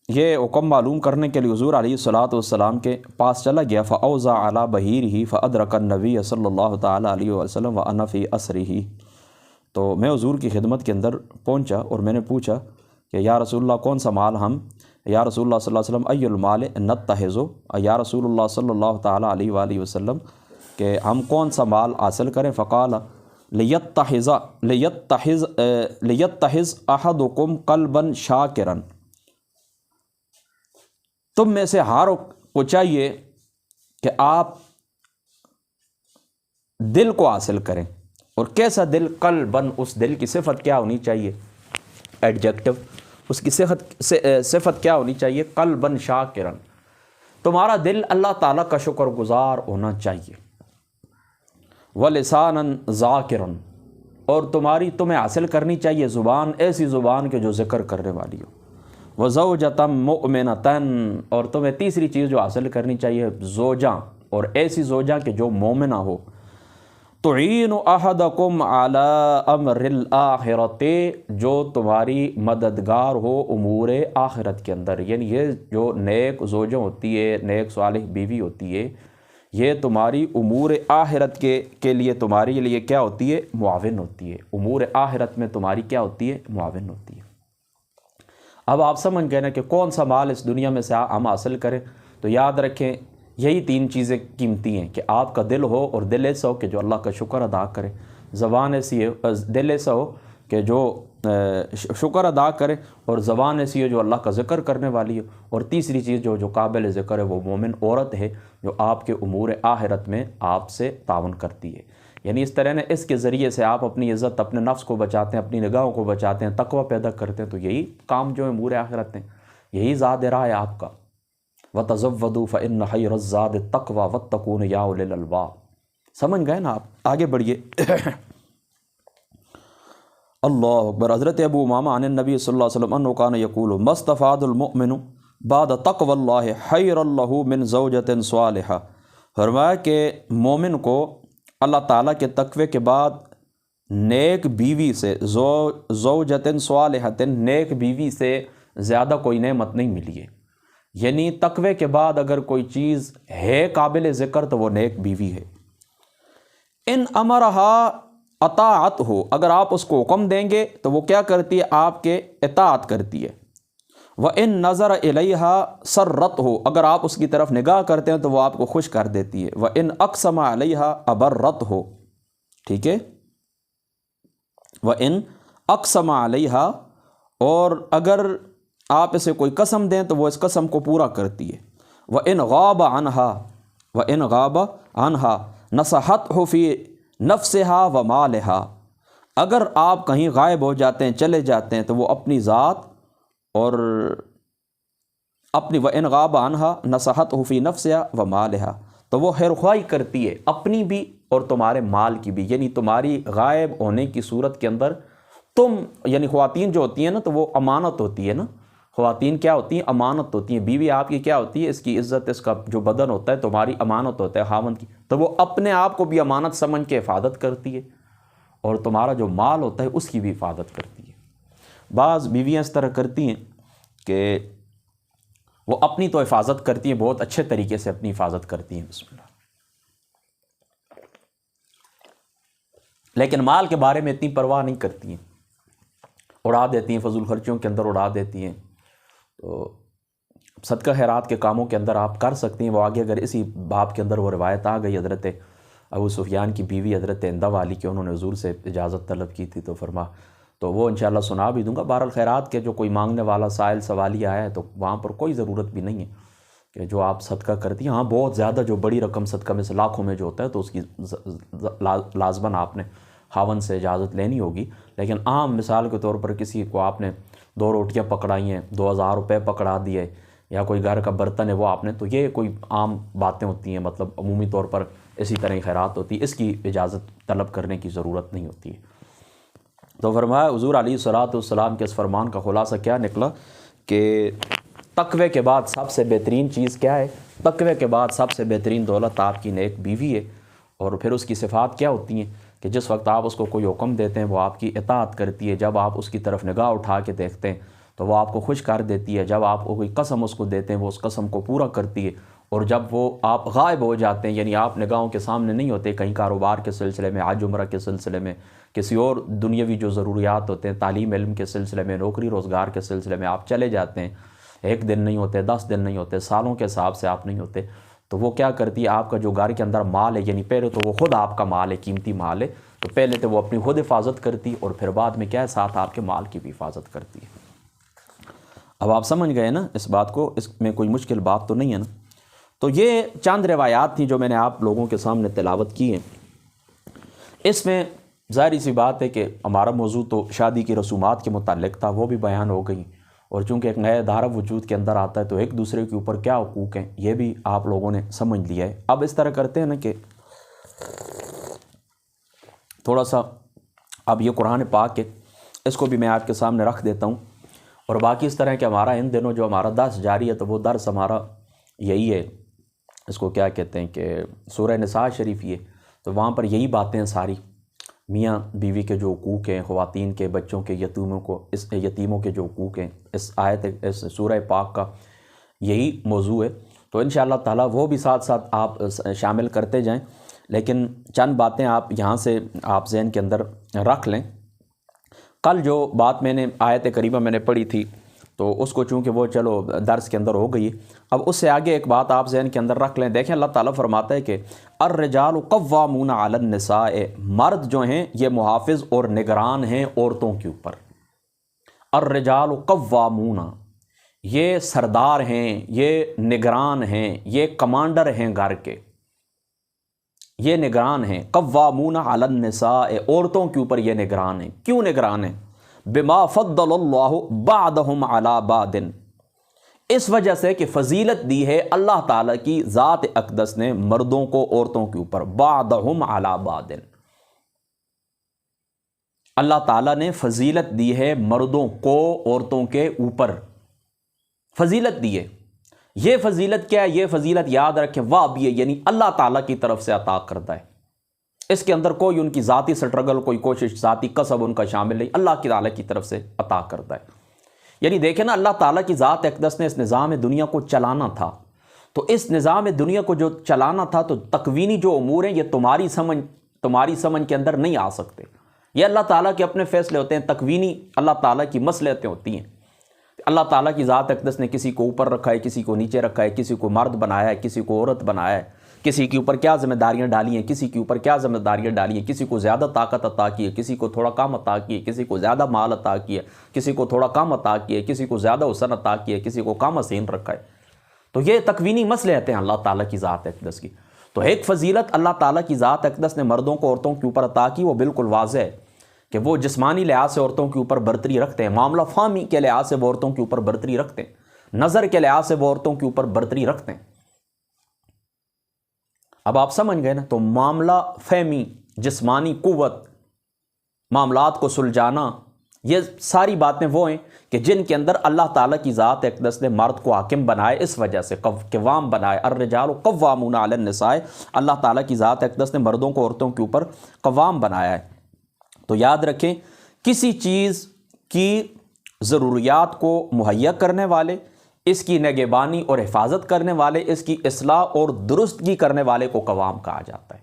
یہ حکم معلوم کرنے کے لیے حضور علیہ الصلوۃ والسلام کے پاس چلا گیا۔ فأوزع على بہیرہ فأدرک النبی صلی اللہ تعالیٰ علیہ وسلم وأنا فی اسرہ، تو میں حضور کی خدمت کے اندر پہنچا اور میں نے پوچھا کہ یا رسول اللہ کون سا مال ہم، یا رسول اللہ صلی اللہ علیہ وسلم ای المال نتخذ، یا رسول اللہ صلی اللہ تعالیٰ علیہ وآلہ وسلم کہ ہم کون سا مال حاصل کریں؟ فقال لیتخذ احدکم قلبا شاکرا، تم میں سے ہر کو چاہیے کہ آپ دل کو حاصل کریں۔ اور کیسا دل؟ قلباً، اس دل کی صفت کیا ہونی چاہیے؟ ایڈجیکٹو، اس کی صفت کیا ہونی چاہیے؟ قلباً شاکرا، تمہارا دل اللہ تعالیٰ کا شکر گزار ہونا چاہیے۔ ولساناً ذاکرا، اور تمہیں حاصل کرنی چاہیے زبان، ایسی زبان کے جو ذکر کرنے والی ہو۔ وزوجۃ مؤمنۃ، اور تمہیں تیسری چیز جو حاصل کرنی چاہیے زوجہ، اور ایسی زوجہ کہ جو مومنہ ہو۔ تعین احدکم علی امر الآخرۃ، جو تمہاری مددگار ہو امور آخرت کے اندر، یعنی یہ جو نیک زوجہ ہوتی ہے، نیک صالح بیوی ہوتی ہے، یہ تمہاری امور آخرت کے لیے تمہارے لیے کیا ہوتی ہے؟ معاون ہوتی ہے۔ امور آخرت میں تمہاری کیا ہوتی ہے؟ معاون ہوتی ہے۔ اب آپ سمجھ گئے نا کہ کون سا مال اس دنیا میں سے ہم حاصل کریں؟ تو یاد رکھیں یہی تین چیزیں قیمتی ہیں کہ آپ کا دل ہو، اور دل ایسا ہو کہ جو اللہ کا شکر ادا کرے، زبان ایسی ہے، دل ایسا ہو کہ جو شکر ادا کرے، اور زبان ایسی ہے جو اللہ کا ذکر کرنے والی ہو، اور تیسری چیز جو قابل ذکر ہے وہ مومن عورت ہے جو آپ کے امور آخرت میں آپ سے تعاون کرتی ہے۔ یعنی اس طرح اس کے ذریعے سے آپ اپنی عزت، اپنے نفس کو بچاتے ہیں، اپنی نگاہوں کو بچاتے ہیں، تقوی پیدا کرتے ہیں۔ تو یہی کام جو امور آخرت ہیں، یہی زاد راہ ہے آپ کا۔ وَتَزَوَّدُوا فَإِنَّ خَيْرَ الزَّادِ التَّقْوَىٰ وَاتَّقُونِ يَا أُولِي الْأَلْبَابِ، سمجھ گئے نا آپ؟ آگے بڑھیے۔ اللہ اکبر۔ حضرت ابو امامہ عن النبی صلی اللہ علیہ وسلم انہ کان یقول ما استفاد المؤمن بعد تقوی اللہ خیر لہ من زوجۃ صالحہ، فرمایا کہ مومن کو اللہ تعالیٰ کے تقوی کے بعد نیک بیوی سے، زوجۃ صالحۃ، نیک بیوی سے زیادہ کوئی نعمت نہیں ملی ہے۔ یعنی تقوی کے بعد اگر کوئی چیز ہے قابل ذکر تو وہ نیک بیوی ہے۔ ان امرہا اطاعت ہو، اگر آپ اس کو حکم دیں گے تو وہ کیا کرتی ہے؟ آپ کے اطاعت کرتی ہے۔ وَإِن نَظَرَ إِلَيْهَا سَرَّتْ ہو، اگر آپ اس کی طرف نگاہ کرتے ہیں تو وہ آپ کو خوش کر دیتی ہے۔ وَإِن أَقْسَمَ عَلَيْهَا أَبَرَّتْ ہو، ٹھیک ہے۔ وَإِن أَقْسَمَ عَلَيْهَا، اور اگر آپ اسے کوئی قسم دیں تو وہ اس قسم کو پورا کرتی ہے۔ وَإِن غَابَ عَنْهَا نَصَحَتْهُ فِي نَفْسِهَا وَمَالِهَا، اگر آپ کہیں غائب ہو جاتے ہیں، چلے جاتے ہیں، تو وہ اپنی ذات اور اپنی وَإِن غَابَ عَنْهَا نَصَحَتْهُ فِي نَفْسِهَا وَمَالِهَا، تو وہ خیرخواہی کرتی ہے اپنی بھی اور تمہارے مال کی بھی۔ یعنی تمہاری غائب ہونے کی صورت کے اندر تم، یعنی خواتین جو ہوتی ہیں نا، تو وہ امانت ہوتی ہے نا، خواتین کیا ہوتی ہیں؟ امانت ہوتی ہیں۔ بیوی آپ کی کیا ہوتی ہے؟ اس کی عزت، اس کا جو بدن ہوتا ہے تمہاری امانت ہوتا ہے خاوند کی، تو وہ اپنے آپ کو بھی امانت سمجھ کے حفاظت کرتی ہے، اور تمہارا جو مال ہوتا ہے اس کی بھی حفاظت کرتی ہے۔ بعض بیویاں اس طرح کرتی ہیں کہ وہ اپنی تو حفاظت کرتی ہیں، بہت اچھے طریقے سے اپنی حفاظت کرتی ہیں، بسم اللہ، لیکن مال کے بارے میں اتنی پرواہ نہیں کرتی ہیں، اڑا دیتی ہیں، فضول خرچیوں کے اندر اڑا دیتی ہیں۔ تو صدقہ خیرات کے کاموں کے اندر آپ کر سکتے ہیں، وہ آگے اگر اسی باب کے اندر وہ روایت آ گئی حضرت ابو سفیان کی بیوی حضرت ہندہ والی کی، انہوں نے حضور سے اجازت طلب کی تھی، تو وہ انشاءاللہ سنا بھی دوں گا۔ بہرحال خیرات کے جو کوئی مانگنے والا سائل سوالی آیا ہے تو وہاں پر کوئی ضرورت بھی نہیں ہے کہ جو آپ صدقہ کرتی ہیں۔ ہاں بہت زیادہ جو بڑی رقم صدقہ میں سے لاکھوں میں جو ہوتا ہے تو اس کی لازماً آپ نے خاوند سے اجازت لینی ہوگی، لیکن عام مثال کے طور پر کسی کو آپ نے 2 روٹیاں پکڑائی ہیں، 2000 روپے پکڑا دیے، یا کوئی گھر کا برتن ہے وہ آپ نے، تو یہ کوئی عام باتیں ہوتی ہیں، مطلب عمومی طور پر اسی طرح ہی خیرات ہوتی ہے، اس کی اجازت طلب کرنے کی ضرورت نہیں ہوتی ہے۔ تو فرمایا حضور علیہ الصلوۃ والسلام کے اس فرمان کا خلاصہ کیا نکلا کہ تقوی کے بعد سب سے بہترین چیز کیا ہے؟ تقوی کے بعد سب سے بہترین دولت آپ کی نیک بیوی ہے۔ اور پھر اس کی صفات کیا ہوتی ہیں کہ جس وقت آپ اس کو کوئی حکم دیتے ہیں وہ آپ کی اطاعت کرتی ہے، جب آپ اس کی طرف نگاہ اٹھا کے دیکھتے ہیں تو وہ آپ کو خوش کر دیتی ہے، جب آپ کو کوئی قسم اس کو دیتے ہیں وہ اس قسم کو پورا کرتی ہے، اور جب وہ آپ غائب ہو جاتے ہیں، یعنی آپ نگاہوں کے سامنے نہیں ہوتے، کہیں کاروبار کے سلسلے میں، حج عمرہ کے سلسلے میں، کسی اور دنیاوی جو ضروریات ہوتے ہیں، تعلیم علم کے سلسلے میں، نوکری روزگار کے سلسلے میں آپ چلے جاتے ہیں، 1 دن نہیں ہوتے، 10 دن نہیں ہوتے، سالوں کے حساب سے آپ نہیں ہوتے، تو وہ کیا کرتی ہے؟ آپ کا جو گھر کے اندر مال ہے، یعنی پہلے تو وہ خود آپ کا مال ہے، قیمتی مال ہے، تو پہلے تو وہ اپنی خود حفاظت کرتی، اور پھر بعد میں کیا ہے؟ ساتھ آپ کے مال کی بھی حفاظت کرتی ہے۔ اب آپ سمجھ گئے نا اس بات کو، اس میں کوئی مشکل بات تو نہیں ہے نا؟ تو یہ چند روایات تھیں جو میں نے آپ لوگوں کے سامنے تلاوت کی ہیں۔ اس میں ظاہری سی بات ہے کہ ہمارا موضوع تو شادی کی رسومات کے متعلق تھا، وہ بھی بیان ہو گئی، اور چونکہ ایک نیا ادارہ وجود کے اندر آتا ہے تو ایک دوسرے کے اوپر کیا حقوق ہیں یہ بھی آپ لوگوں نے سمجھ لیا ہے۔ اب اس طرح کرتے ہیں نا کہ تھوڑا سا اب یہ قرآن پاک ہے، اس کو بھی میں آپ کے سامنے رکھ دیتا ہوں، اور باقی اس طرح کہ ہمارا ان دنوں جو ہمارا درس جاری ہے تو وہ درس ہمارا یہی ہے، اس کو کیا کہتے ہیں کہ سورہ نساء شریف یہ، تو وہاں پر یہی باتیں ہیں ساری، میاں بیوی کے جو حقوق ہیں، خواتین کے، بچوں کے، یتیموں کے جو حقوق ہیں، اس اس سورہ پاک کا یہی موضوع ہے، تو انشاءاللہ تعالیٰ وہ بھی ساتھ ساتھ آپ شامل کرتے جائیں، لیکن چند باتیں آپ یہاں سے آپ ذہن کے اندر رکھ لیں۔ کل جو بات میں نے آیت کریمہ میں نے پڑھی تھی تو اس کو چونکہ وہ چلو درس کے اندر ہو گئی، اب اس سے آگے ایک بات آپ ذہن کے اندر رکھ لیں۔ دیکھیں اللہ تعالیٰ فرماتا ہے کہ الرجال قوامون علی النساء، مرد جو ہیں یہ محافظ اور نگران ہیں عورتوں کے اوپر۔ الرجال قوامون، یہ سردار ہیں، یہ نگران ہیں، یہ کمانڈر ہیں گھر کے، یہ نگران ہیں۔ قوامون علی النساء، عورتوں کے اوپر یہ نگران ہیں۔ کیوں نگران ہیں؟ بما فضل اللہ بعضهم علی بعض، اس وجہ سے کہ فضیلت دی ہے اللہ تعالیٰ کی ذات اقدس نے مردوں کو عورتوں کے اوپر، بعضهم علی بعض، اللہ تعالیٰ نے فضیلت دی ہے مردوں کو عورتوں کے اوپر، فضیلت دی ہے۔ یہ فضیلت کیا ہے؟ یہ فضیلت یاد رکھیں بھی ہے، یعنی اللہ تعالیٰ کی طرف سے عطا کردہ ہے، اس کے اندر کوئی ان کی ذاتی سٹرگل، کوئی کوشش، ذاتی کسب ان کا شامل نہیں، اللہ کی تعالیٰ کی طرف سے عطا کردہ ہے۔ یعنی دیکھیں نا، اللہ تعالیٰ کی ذات اقدس نے اس نظام دنیا کو چلانا تھا، تو اس نظام دنیا کو جو چلانا تھا تو تکوینی جو امور ہیں یہ تمہاری سمجھ کے اندر نہیں آ سکتے، یہ اللہ تعالیٰ کے اپنے فیصلے ہوتے ہیں، تکوینی اللہ تعالیٰ کی مصلحتیں ہوتی ہیں۔ اللہ تعالیٰ کی ذات اقدس نے کسی کو اوپر رکھا ہے، کسی کو نیچے رکھا ہے، کسی کو مرد بنایا ہے، کسی کو عورت بنایا ہے، کسی کے اوپر کیا ذمہ داریاں ڈالی ہیں، کسی کے اوپر کیا ذمہ داریاں ڈالی ہیں، کسی کو زیادہ طاقت عطا کی ہے، کسی کو تھوڑا کم عطا کی ہے، کسی کو زیادہ مال عطا کیا ہے، کسی کو تھوڑا کم عطا کیا ہے، کسی کو زیادہ حسن عطا کیا ہے، کسی کو کم حسین رکھا ہے۔ تو یہ تکوینی مصلحتیں ہیں اللہ تعالیٰ کی ذات اقدس کی۔ تو ایک فضیلت اللہ تعالیٰ کی ذات اقدس نے مردوں کو عورتوں کے اوپر عطا کی، وہ بالکل واضح ہے کہ وہ جسمانی لحاظ سے عورتوں کے اوپر برتری رکھتے ہیں، معاملہ فہمی کے لحاظ سے وہ عورتوں کے اوپر برتری رکھتے ہیں، نظر کے لحاظ سے وہ عورتوں کے اوپر برتری رکھتے ہیں۔ اب آپ سمجھ گئے نا؟ تو معاملہ فہمی، جسمانی قوت، معاملات کو سلجھانا، یہ ساری باتیں وہ ہیں کہ جن کے اندر اللہ تعالیٰ کی ذات اقدس نے مرد کو حاکم بنائے، اس وجہ سے قوام بنائے۔ الرجال قوامون علی النساء، اللہ تعالیٰ کی ذات اقدس نے مردوں کو عورتوں کے اوپر قوام بنایا ہے۔ تو یاد رکھیں، کسی چیز کی ضروریات کو مہیا کرنے والے، اس کی نگہبانی اور حفاظت کرنے والے، اس کی اصلاح اور درستگی کرنے والے کو قوام کہا جاتا ہے۔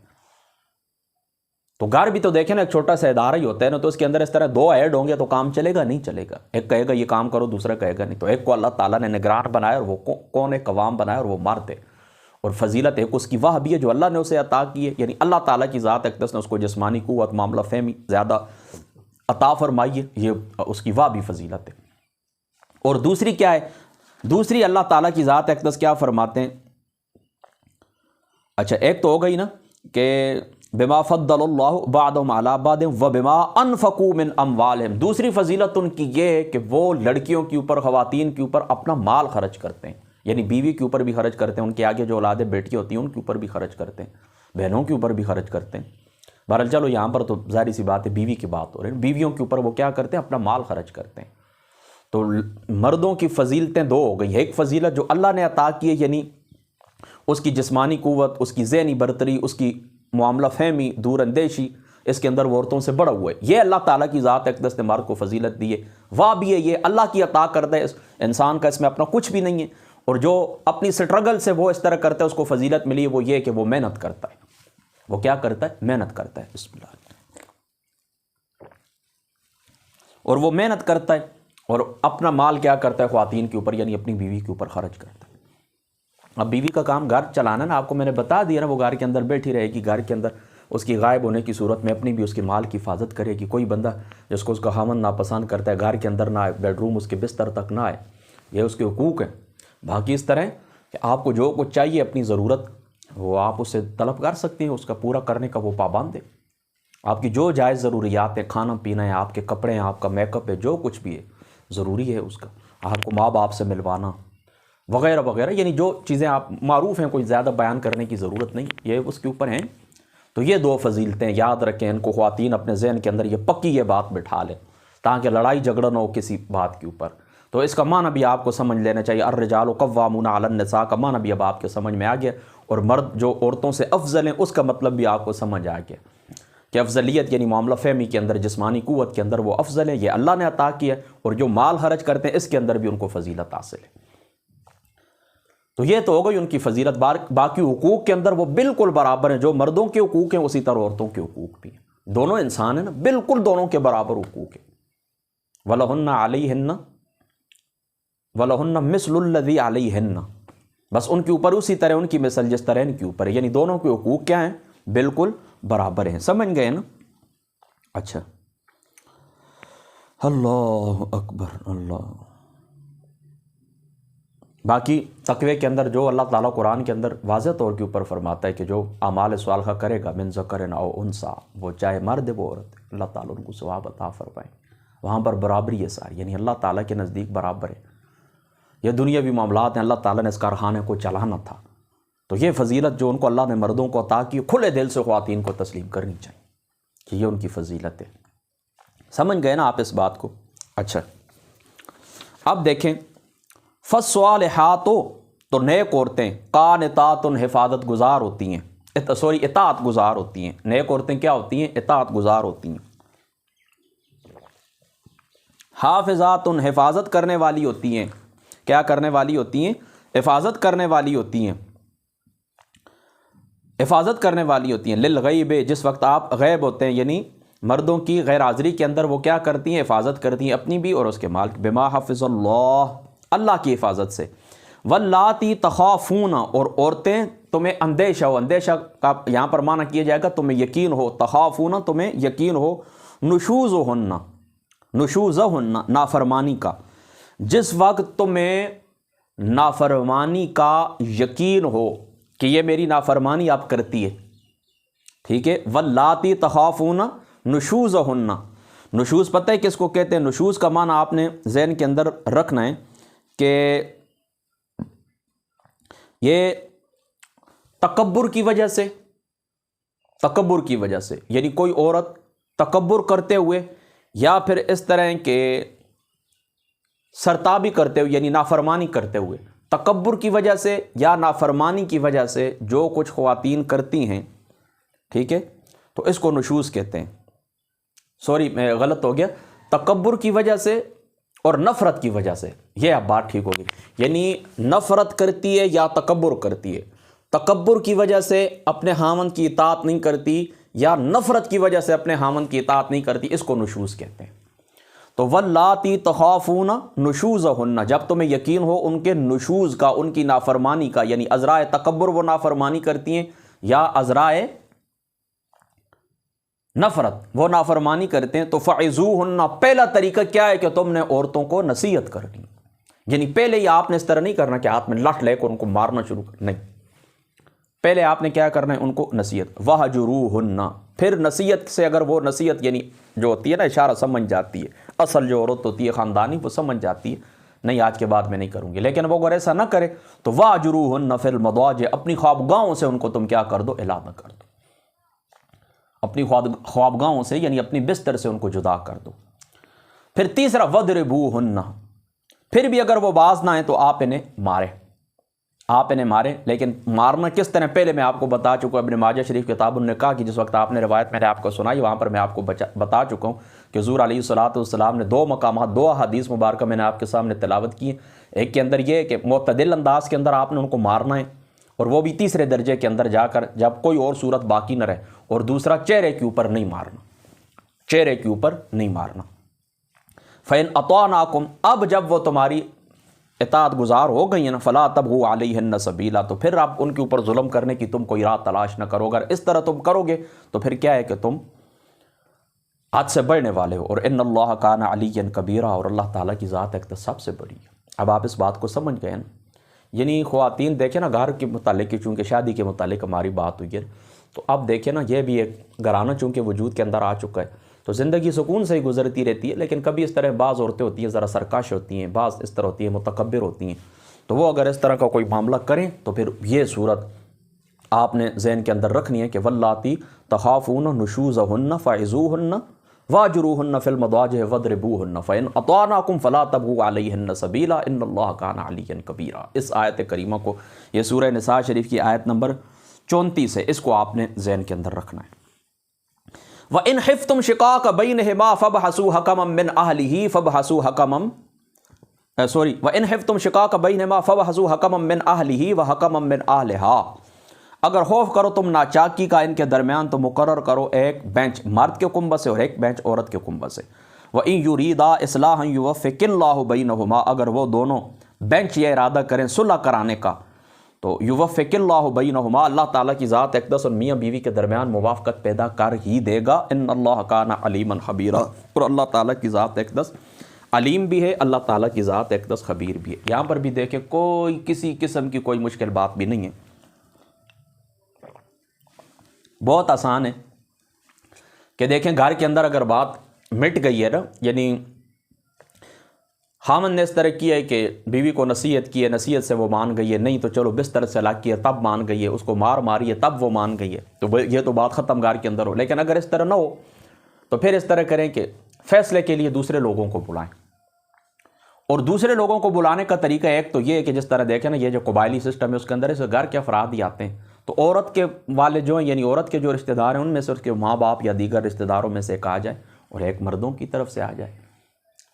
تو گھر بھی تو دیکھیں نا، ایک چھوٹا سا ادارہ ہی ہوتا ہے نا، تو اس کے اندر اس طرح 2 ایڈ ہوں گے تو کام چلے گا؟ نہیں چلے گا. ایک کہے گا یہ کام کرو، دوسرا کہے گا نہیں. تو ایک کو اللہ تعالیٰ نے نگران بنایا اور وہ کون ہے؟ قوام بنایا، اور وہ مرد ہے. اور فضیلت ایک اس کی وہ بھی ہے جو اللہ نے اسے عطا کی ہے، یعنی اللہ تعالیٰ کی ذات اقدس نے اس کو جسمانی قوت، معاملہ فہمی زیادہ عطا فرمائی ہے، یہ اس کی وہ بھی فضیلت ہے. اور دوسری کیا ہے؟ دوسری اللہ تعالیٰ کی ذات اقدس کیا فرماتے ہیں؟ اچھا، ایک تو ہو گئی نا کہ بما فضل اللہ بعضهم علی بعض وبما انفقوا من اموالہم. دوسری فضیلت ان کی یہ ہے کہ وہ لڑکیوں کے اوپر، خواتین کے اوپر اپنا مال خرچ کرتے ہیں، یعنی بیوی کے اوپر بھی خرچ کرتے ہیں، ان کے آگے جو اولادیں بیٹی ہوتی ہیں ان کے اوپر بھی خرچ کرتے ہیں، بہنوں کے اوپر بھی خرچ کرتے ہیں. بہرحال چلو یہاں پر تو ظاہری سی بات ہے بیوی کی بات ہو رہی ہے، بیویوں کے اوپر وہ کیا کرتے ہیں؟ اپنا مال خرچ کرتے ہیں. تو مردوں کی فضیلتیں 2 ہو گئی. ایک فضیلت جو اللہ نے عطا کی ہے، یعنی اس کی جسمانی قوت، اس کی ذہنی برتری، اس کی معاملہ فہمی، دور اندیشی، اس کے اندر وہ عورتوں سے بڑا ہوا ہے. یہ اللہ تعالیٰ کی ذات اقدس نے مرد کو فضیلت دی ہے. واہ بھی ہے، یہ اللہ کی عطا کردہ ہے، انسان کا اس میں اپنا کچھ بھی نہیں ہے. اور جو اپنی سٹرگل سے وہ اس طرح کرتا ہے اس کو فضیلت ملی ہے، وہ یہ کہ وہ محنت کرتا ہے. وہ کیا کرتا ہے؟ محنت کرتا ہے. بسم اللہ. اور وہ محنت کرتا ہے اور اپنا مال کیا کرتا ہے؟ خواتین کے اوپر، یعنی اپنی بیوی کے اوپر خرچ کرتا ہے. اب بیوی کا کام گھر چلانا نا، آپ کو میں نے بتا دیا نا، وہ گھر کے اندر بیٹھی رہے گی، گھر کے اندر اس کی غائب ہونے کی صورت میں اپنی بھی اس کے مال کی حفاظت کرے گی. کوئی بندہ جس کو اس کا خاوند ناپسند کرتا ہے گھر کے اندر نہ آئے، بیڈ روم اس کے بستر تک نہ آئے، یہ اس کے حقوق ہیں. باقی اس طرح کہ آپ کو جو کچھ چاہیے اپنی ضرورت وہ آپ اس سے طلب کر سکتے ہیں، اس کا پورا کرنے کا وہ پابند ہے. آپ کی جو جائز ضروریات ہیں، کھانا پینا ہے، آپ کے کپڑے ہیں، آپ کا میک اپ ہے، جو کچھ بھی ہے ضروری ہے اس کا، آپ کو ماں باپ سے ملوانا وغیرہ وغیرہ، یعنی جو چیزیں آپ معروف ہیں، کوئی زیادہ بیان کرنے کی ضرورت نہیں، یہ اس کے اوپر ہیں. تو یہ 2 فضیلتیں یاد رکھیں، ان کو خواتین اپنے ذہن کے اندر یہ پکی یہ بات بٹھا لیں تاکہ لڑائی جھگڑا نہ ہو کسی بات کے اوپر. تو اس کا معنی بھی آپ کو سمجھ لینا چاہیے. الرجال قوامون علی النساء کا معنی بھی اب آپ کے سمجھ میں آ گیا، اور مرد جو عورتوں سے افضل ہیں اس کا مطلب بھی آپ کو سمجھ آ گیا کہ افضلیت یعنی معاملہ فہمی کے اندر، جسمانی قوت کے اندر وہ افضل ہے، یہ اللہ نے عطا کیا، اور جو مال خرچ کرتے ہیں اس کے اندر بھی ان کو فضیلت حاصل ہے. تو یہ تو ہو گئی ان کی فضیلت. باقی حقوق کے اندر وہ بالکل برابر ہیں، جو مردوں کے حقوق ہیں اسی طرح عورتوں کے حقوق بھی ہیں. دونوں انسان ہیں نا، بالکل دونوں کے برابر حقوق ہیں. وَلَهُنَّ عَلَيْهِنَّ وَلَهُنَّ مِثْلُ الَّذِي عَلَيْهِنَّ، بس ان کے اوپر اسی طرح ان کی مثل جس طرح ان کے اوپر ہے، یعنی دونوں کے حقوق کیا ہیں؟ بالکل برابر ہیں. سمجھ گئے نا؟ اچھا، اللہ اکبر. اللہ. باقی تقوی کے اندر جو اللہ تعالیٰ قرآن کے اندر واضح طور کے اوپر فرماتا ہے کہ جو اعمال صالحہ کرے گا من ذکر او انثی، وہ چاہے مرد وہ عورت، اللہ تعالیٰ ان کو ثواب عطا فرمائے. وہاں پر برابری ہے ساری، یعنی اللہ تعالیٰ کے نزدیک برابر ہے. یہ دنیاوی معاملات ہیں، اللہ تعالیٰ نے اس کارخانے کو چلانا تھا. تو یہ فضیلت جو ان کو اللہ نے مردوں کو عطا کی، کھلے دل سے خواتین کو تسلیم کرنی چاہیے کہ یہ ان کی فضیلت ہے. سمجھ گئے نا آپ اس بات کو؟ اچھا، اب دیکھیں فالصالحات، تو نیک عورتیں قانتات، حفاظت گزار ہوتی ہیں، اطاعت گزار ہوتی ہیں. نیک عورتیں کیا ہوتی ہیں؟ اطاعت گزار ہوتی ہیں. حافظات، حفاظت کرنے والی ہوتی ہیں. کیا کرنے والی ہوتی ہیں؟ حفاظت کرنے والی ہوتی ہیں. حفاظت کرنے والی ہوتی ہیں للغیب، جس وقت آپ غیب ہوتے ہیں، یعنی مردوں کی غیر حاضری کے اندر وہ کیا کرتی ہیں؟ حفاظت کرتی ہیں اپنی بھی اور اس کے مال کی. بما حفظ اللہ، اللہ کی حفاظت سے. واللاتی تخافون، اور عورتیں تمہیں اندیشہ ہو، اندیشہ کا یہاں پر معنی کیا جائے گا تمہیں یقین ہو، تخافون تمہیں یقین ہو، نشوزہن، نشوزہن نافرمانی کا، جس وقت تمہیں نافرمانی کا یقین ہو کہ یہ میری نافرمانی آپ کرتی ہے. ٹھیک ہے. واللاتی تخافون نشوزہن، نشوز پتہ ہے کس کو کہتے ہیں؟ نشوز کا معنی آپ نے ذہن کے اندر رکھنا ہے کہ یہ تکبر کی وجہ سے، تکبر کی وجہ سے، یعنی کوئی عورت تکبر کرتے ہوئے یا پھر اس طرح کے سرتابی کرتے ہوئے، یعنی نافرمانی کرتے ہوئے، تکبر کی وجہ سے یا نافرمانی کی وجہ سے جو کچھ خواتین کرتی ہیں، ٹھیک ہے، تو اس کو نشوز کہتے ہیں. سوری میں غلط ہو گیا، تکبر کی وجہ سے اور نفرت کی وجہ سے، یہ اب بات ٹھیک ہوگی. یعنی نفرت کرتی ہے یا تکبر کرتی ہے. تکبر کی وجہ سے اپنے خاوند کی اطاعت نہیں کرتی، یا نفرت کی وجہ سے اپنے خاوند کی اطاعت نہیں کرتی، اس کو نشوز کہتے ہیں۔ تو واللاتی تخافون نشوزہن، جب تمہیں یقین ہو ان کے نشوز کا، ان کی نافرمانی کا، یعنی عذرائے تکبر وہ نافرمانی کرتی ہیں یا عذرائے نفرت وہ نافرمانی کرتے ہیں، تو فعظوہن، پہلا طریقہ کیا ہے کہ تم نے عورتوں کو نصیحت کرنی، یعنی پہلے ہی آپ نے اس طرح نہیں کرنا کہ ہاتھ میں لٹ لے کر ان کو مارنا شروع کر، نہیں، پہلے آپ نے کیا کرنا ہے، ان کو نصیحت۔ وَہْجُرُوهُنَّ، پھر نصیحت سے اگر وہ نصیحت یعنی جو ہوتی ہے نا اشارہ سمجھ جاتی ہے، اصل جو عورت ہوتی ہے خاندانی وہ سمجھ جاتی ہے، نہیں آج کے بعد میں نہیں کروں گی، لیکن وہ اگر ایسا نہ کرے تو وَهْجُرُوهُنَّ فِي الْمَضَاجِعِ، اپنی خوابگاہوں سے ان کو تم کیا کر دو، اعلان کر دو، اپنی خوابگاہوں سے یعنی اپنی بستر سے ان کو جدا کر دو۔ پھر تیسرا وَضْرِبُوهُنَّ، پھر بھی اگر وہ باز نہ ہیں تو آپ انہیں مارے، لیکن مارنا کس طرح پہلے میں آپ کو بتا چکا ہوں، ابن ماجہ شریف کتاب النکاح کی جس وقت آپ نے روایت میں نے آپ کو سنائی وہاں پر میں آپ کو بتا چکا ہوں کہ حضور علیہ الصلوۃ والسلام نے دو مقامات، دو احادیث مبارکہ میں نے آپ کے سامنے تلاوت کی ہیں، ایک کے اندر یہ کہ معتدل انداز کے اندر آپ نے ان کو مارنا ہے، اور وہ بھی تیسرے درجے کے اندر جا کر جب کوئی اور صورت باقی نہ رہے، اور دوسرا چہرے کے اوپر نہیں مارنا، چہرے کے اوپر نہیں مارنا۔ فَإِنْ أَطَاعْنَاكُمْ، اب جب وہ تمہاری اطاعت گزار ہو گئی ہیں نا، فَلَا تَبْغُوا عَلَيْهِنَّ سَبِيلًا، تو پھر آپ ان کے اوپر ظلم کرنے کی تم کوئی راہ تلاش نہ کرو، اگر اس طرح تم کرو گے تو پھر کیا ہے کہ تم حد سے بڑھنے والے ہو، اور ان اللہ کان علیٰ کبیرہ، اور اللہ تعالیٰ کی ذات ایک تو سب سے بڑی ہے۔ اب آپ اس بات کو سمجھ گئے نا، یعنی خواتین دیکھیں نا گھر کے متعلق کی چونکہ شادی کے متعلق ہماری بات ہوئی ہے، تو اب دیکھیں نا یہ بھی ایک گھرانہ چونکہ وجود کے اندر آ چکا ہے، تو زندگی سکون سے ہی گزرتی رہتی ہے، لیکن کبھی اس طرح بعض عورتیں ہوتی ہیں ذرا سرکش ہوتی ہیں، بعض اس طرح ہوتی ہیں متکبر ہوتی ہیں، تو وہ اگر اس طرح کا کوئی معاملہ کریں تو پھر یہ صورت آپ نے ذہن کے اندر رکھنی ہے کہ واللاتی تخافون نشوزہن فعظوہن واجروہن فی المضاجع واضربوہن فإن اطعناکم فلا تبغوا علیہن سبیلا ان اللہ کان علیٰ کبیرا۔ اس آیت کریمہ کو، یہ سورہ نساء شریف کی آیت نمبر 34 ہے، اس کو آپ نے ذہن کے اندر رکھنا ہے۔ وَإِنْ خِفْتُمْ شِقَاقَ بَيْنِهِمَا فَابْعَثُوا حَكَمًا مِّنْ أَهْلِهِ فَابْعَثُوا حَكَمًا وَإِنْ خِفْتُمْ شِقَاقَ بَيْنِهِمَا فَابْعَثُوا حَكَمًا مِّنْ أَهْلِهِ وَحَكَمًا مِّنْ أَهْلِهَا، اگر خوف کرو تم ناچاکی کا ان کے درمیان تو مقرر کرو ایک بینچ مرد کے کنبے سے اور ایک بینچ عورت کے کنبے سے۔ وَإِنْ يُرِيدَا إِصْلَاحًا يُوَفِّقِ اللَّهُ بَيْنَهُمَا، اگر وہ دونوں بینچ یہ ارادہ کریں صلح کرانے کا تو یوفق اللہ بینہما، اللہ تعالیٰ کی ذات اقدس اور میاں بیوی کے درمیان موافقت پیدا کر ہی دے گا۔ ان اللہ کان علیما خبیرا، اور اللہ تعالیٰ کی ذات اقدس علیم بھی ہے، اللہ تعالیٰ کی ذات اقدس خبیر بھی ہے۔ یہاں پر بھی دیکھیں کوئی کسی قسم کی کوئی مشکل بات بھی نہیں ہے، بہت آسان ہے کہ دیکھیں گھر کے اندر اگر بات مٹ گئی ہے نا، یعنی خامن نے اس طرح کیا ہے کہ بیوی کو نصیحت کی ہے، نصیحت سے وہ مان گئی ہے، نہیں تو چلو بستر سے الگ کیا تب مان گئی ہے، اس کو ماری ہے تب وہ مان گئی ہے، تو یہ تو بات ختم گھر کے اندر ہو۔ لیکن اگر اس طرح نہ ہو تو پھر اس طرح کریں کہ فیصلے کے لیے دوسرے لوگوں کو بلائیں، اور دوسرے لوگوں کو بلانے کا طریقہ ایک تو یہ ہے کہ جس طرح دیکھیں نا یہ جو قبائلی سسٹم ہے اس کے اندر اس گھر کے افراد ہی آتے ہیں، تو عورت کے والے جو ہیں یعنی عورت کے جو رشتہ دار ہیں ان میں سے اس کے ماں باپ یا دیگر رشتہ داروں میں سے ایک آ جائے اور ایک مردوں کی طرف سے آ جائے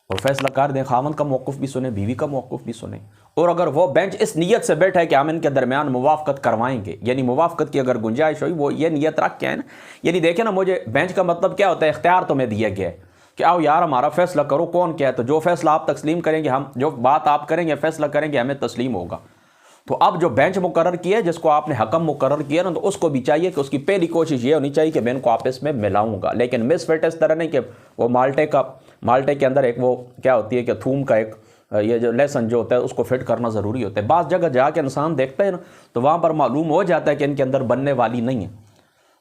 اور فیصلہ کر دیں، خاوند کا موقف بھی سنیں بیوی کا موقف بھی سنیں، اور اگر وہ بینچ اس نیت سے بیٹھا ہے کہ ہم ان کے درمیان موافقت کروائیں گے، یعنی موافقت کی اگر گنجائش ہوئی وہ یہ نیت رکھ کے ہے نا، یعنی دیکھیں نا مجھے بینچ کا مطلب کیا ہوتا ہے، اختیار تمہیں دیا گیا ہے کہ آؤ یار ہمارا فیصلہ کرو، کون کیا ہے، تو جو فیصلہ آپ تسلیم کریں گے، ہم جو بات آپ کریں گے فیصلہ کریں گے ہمیں تسلیم ہوگا۔ تو اب جو بینچ مقرر کیا ہے جس کو آپ نے حکم مقرر کیا نا، تو اس کو بھی چاہیے کہ اس کی پہلی کوشش یہ ہونی چاہیے کہ میں ان کو آپس میں ملاؤں گا، لیکن مس فٹ اس طرح نہیں کہ وہ مالٹے کے اندر ایک وہ کیا ہوتی ہے کہ تھوم کا ایک یہ جو لیسن جو ہوتا ہے اس کو فٹ کرنا ضروری ہوتا ہے، بعض جگہ جا کے انسان دیکھتا ہے نا تو وہاں پر معلوم ہو جاتا ہے کہ ان کے اندر بننے والی نہیں ہے،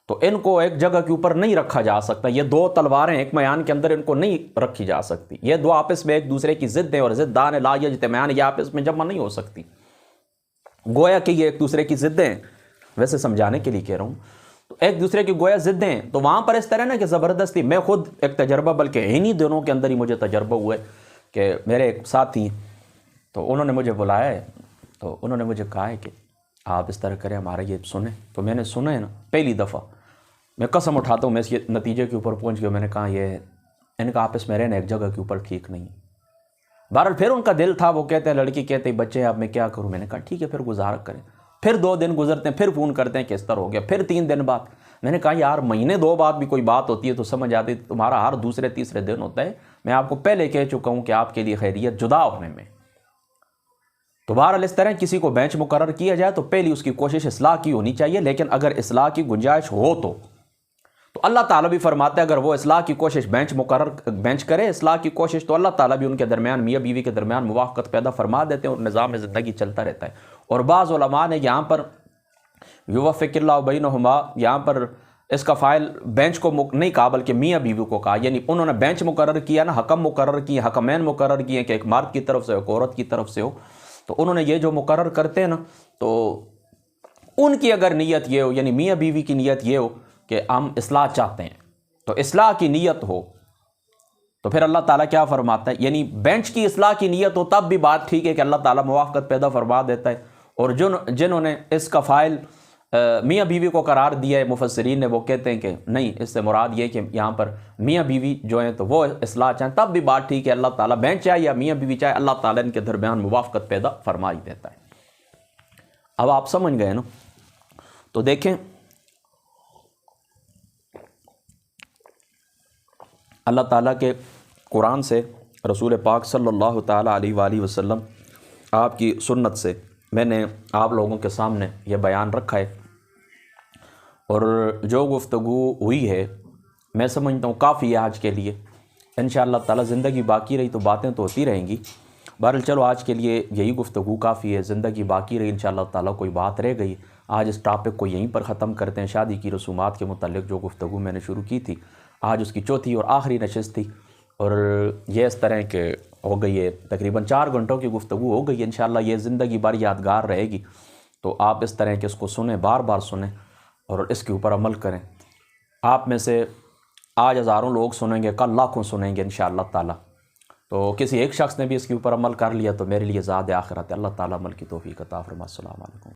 تو ان کو ایک جگہ کے اوپر نہیں رکھا جا سکتا، یہ دو تلواریں ایک میان کے اندر ان کو نہیں رکھی جا سکتی، یہ دو آپس میں ایک دوسرے کی ضد ہیں اور ضدان لا یجتمعان، یہ آپس میں جمع نہیں ہو سکتی، گویا کہ یہ ایک دوسرے کی ضدیں ہیں، ویسے سمجھانے کے لیے کہہ رہا ہوں، تو ایک دوسرے کی گویا ضدیں ہیں، تو وہاں پر اس طرح نا کہ زبردستی، میں خود ایک تجربہ بلکہ انہی دنوں کے اندر ہی مجھے تجربہ ہوا ہے کہ میرے ایک ساتھی تو انہوں نے مجھے بلایا ہے، تو انہوں نے مجھے کہا ہے کہ آپ اس طرح کریں ہمارا یہ سنیں، تو میں نے سنا ہے نا پہلی دفعہ میں قسم اٹھاتا ہوں میں اس نتیجے کے اوپر پہنچ گیا، میں نے کہا یہ ان کا آپس میں رہنا ایک جگہ کے اوپر ٹھیک نہیں ہے۔ بہرحال پھر ان کا دل تھا، وہ کہتے ہیں لڑکی کہتے ہیں بچے اب میں کیا کروں، میں نے کہا ٹھیک ہے پھر گزارا کریں، پھر 2 دن گزرتے ہیں، پھر فون کرتے ہیں کہ اس طرح ہو گیا، پھر 3 دن بعد میں نے کہا یار مہینے 2 بعد بھی کوئی بات ہوتی ہے تو سمجھ آتی، تمہارا ہر دوسرے تیسرے دن ہوتا ہے، میں آپ کو پہلے کہہ چکا ہوں کہ آپ کے لیے خیریت جدا ہونے میں۔ تو بہرحال اس طرح کسی کو بینچ مقرر کیا جائے تو پہلی اس کی کوشش اصلاح کی ہونی چاہیے، لیکن اگر اصلاح کی گنجائش ہو تو اللہ تعالیٰ بھی فرماتا ہے اگر وہ اصلاح کی کوشش بینچ کرے اصلاح کی کوشش، تو اللہ تعالیٰ بھی ان کے درمیان، میاں بیوی کے درمیان موافقت پیدا فرما دیتے ہیں اور نظام زندگی چلتا رہتا ہے۔ اور بعض علماء نے یہاں پر یوفق اللہ بینہما، یہاں پر اس کا فائل بینچ کو نہیں کہا بلکہ میاں بیوی کو کہا، یعنی انہوں نے بینچ مقرر کیا نا، حکم مقرر کیے، حکمین مقرر کیے کہ ایک مرد کی طرف سے ایک عورت کی طرف سے ہو، تو انہوں نے یہ جو مقرر کرتے ہیں نا، تو ان کی اگر نیت یہ ہو، یعنی میاں بیوی کی نیت یہ ہو کہ ہم اصلاح چاہتے ہیں، تو اصلاح کی نیت ہو تو پھر اللہ تعالیٰ کیا فرماتا ہے، یعنی بینچ کی اصلاح کی نیت ہو تب بھی بات ٹھیک ہے کہ اللہ تعالیٰ موافقت پیدا فرما دیتا ہے۔ اور جنہوں نے اس کا فائل میاں بیوی کو قرار دیا ہے، مفسرین نے وہ کہتے ہیں کہ نہیں، اس سے مراد یہ کہ یہاں پر میاں بیوی جو ہیں تو وہ اصلاح چاہیں تب بھی بات ٹھیک ہے، اللہ تعالیٰ بینچ چاہے یا میاں بیوی چاہے، اللہ تعالیٰ ان کے درمیان موافقت پیدا فرما ہی دیتا ہے۔ اب آپ سمجھ گئے نا؟ تو دیکھیں اللہ تعالیٰ کے قرآن سے، رسول پاک صلی اللہ تعالیٰ علیہ وآلہ وسلم آپ کی سنت سے میں نے آپ لوگوں کے سامنے یہ بیان رکھا ہے، اور جو گفتگو ہوئی ہے میں سمجھتا ہوں کافی ہے آج کے لیے۔ انشاءاللہ تعالیٰ زندگی باقی رہی تو باتیں تو ہوتی رہیں گی، بہرحال چلو آج کے لیے یہی گفتگو کافی ہے، زندگی باقی رہی انشاءاللہ تعالیٰ کوئی بات رہ گئی، آج اس ٹاپک کو یہیں پر ختم کرتے ہیں۔ شادی کی رسومات کے متعلق جو گفتگو میں نے شروع کی تھی، آج اس کی چوتھی اور آخری نشست تھی، اور یہ اس طرح کہ ہو گئی ہے تقریباً 4 گھنٹوں کی گفتگو ہو گئی ہے۔ انشاءاللہ یہ زندگی بھر یادگار رہے گی، تو آپ اس طرح کہ اس کو سنیں، بار بار سنیں اور اس کے اوپر عمل کریں۔ آپ میں سے آج ہزاروں لوگ سنیں گے، کل لاکھوں سنیں گے انشاءاللہ تعالیٰ، تو کسی ایک شخص نے بھی اس کے اوپر عمل کر لیا تو میرے لیے زاد آخرت ہے۔ اللہ تعالیٰ عمل کی توفیق عطا فرمائے۔ السلام علیکم۔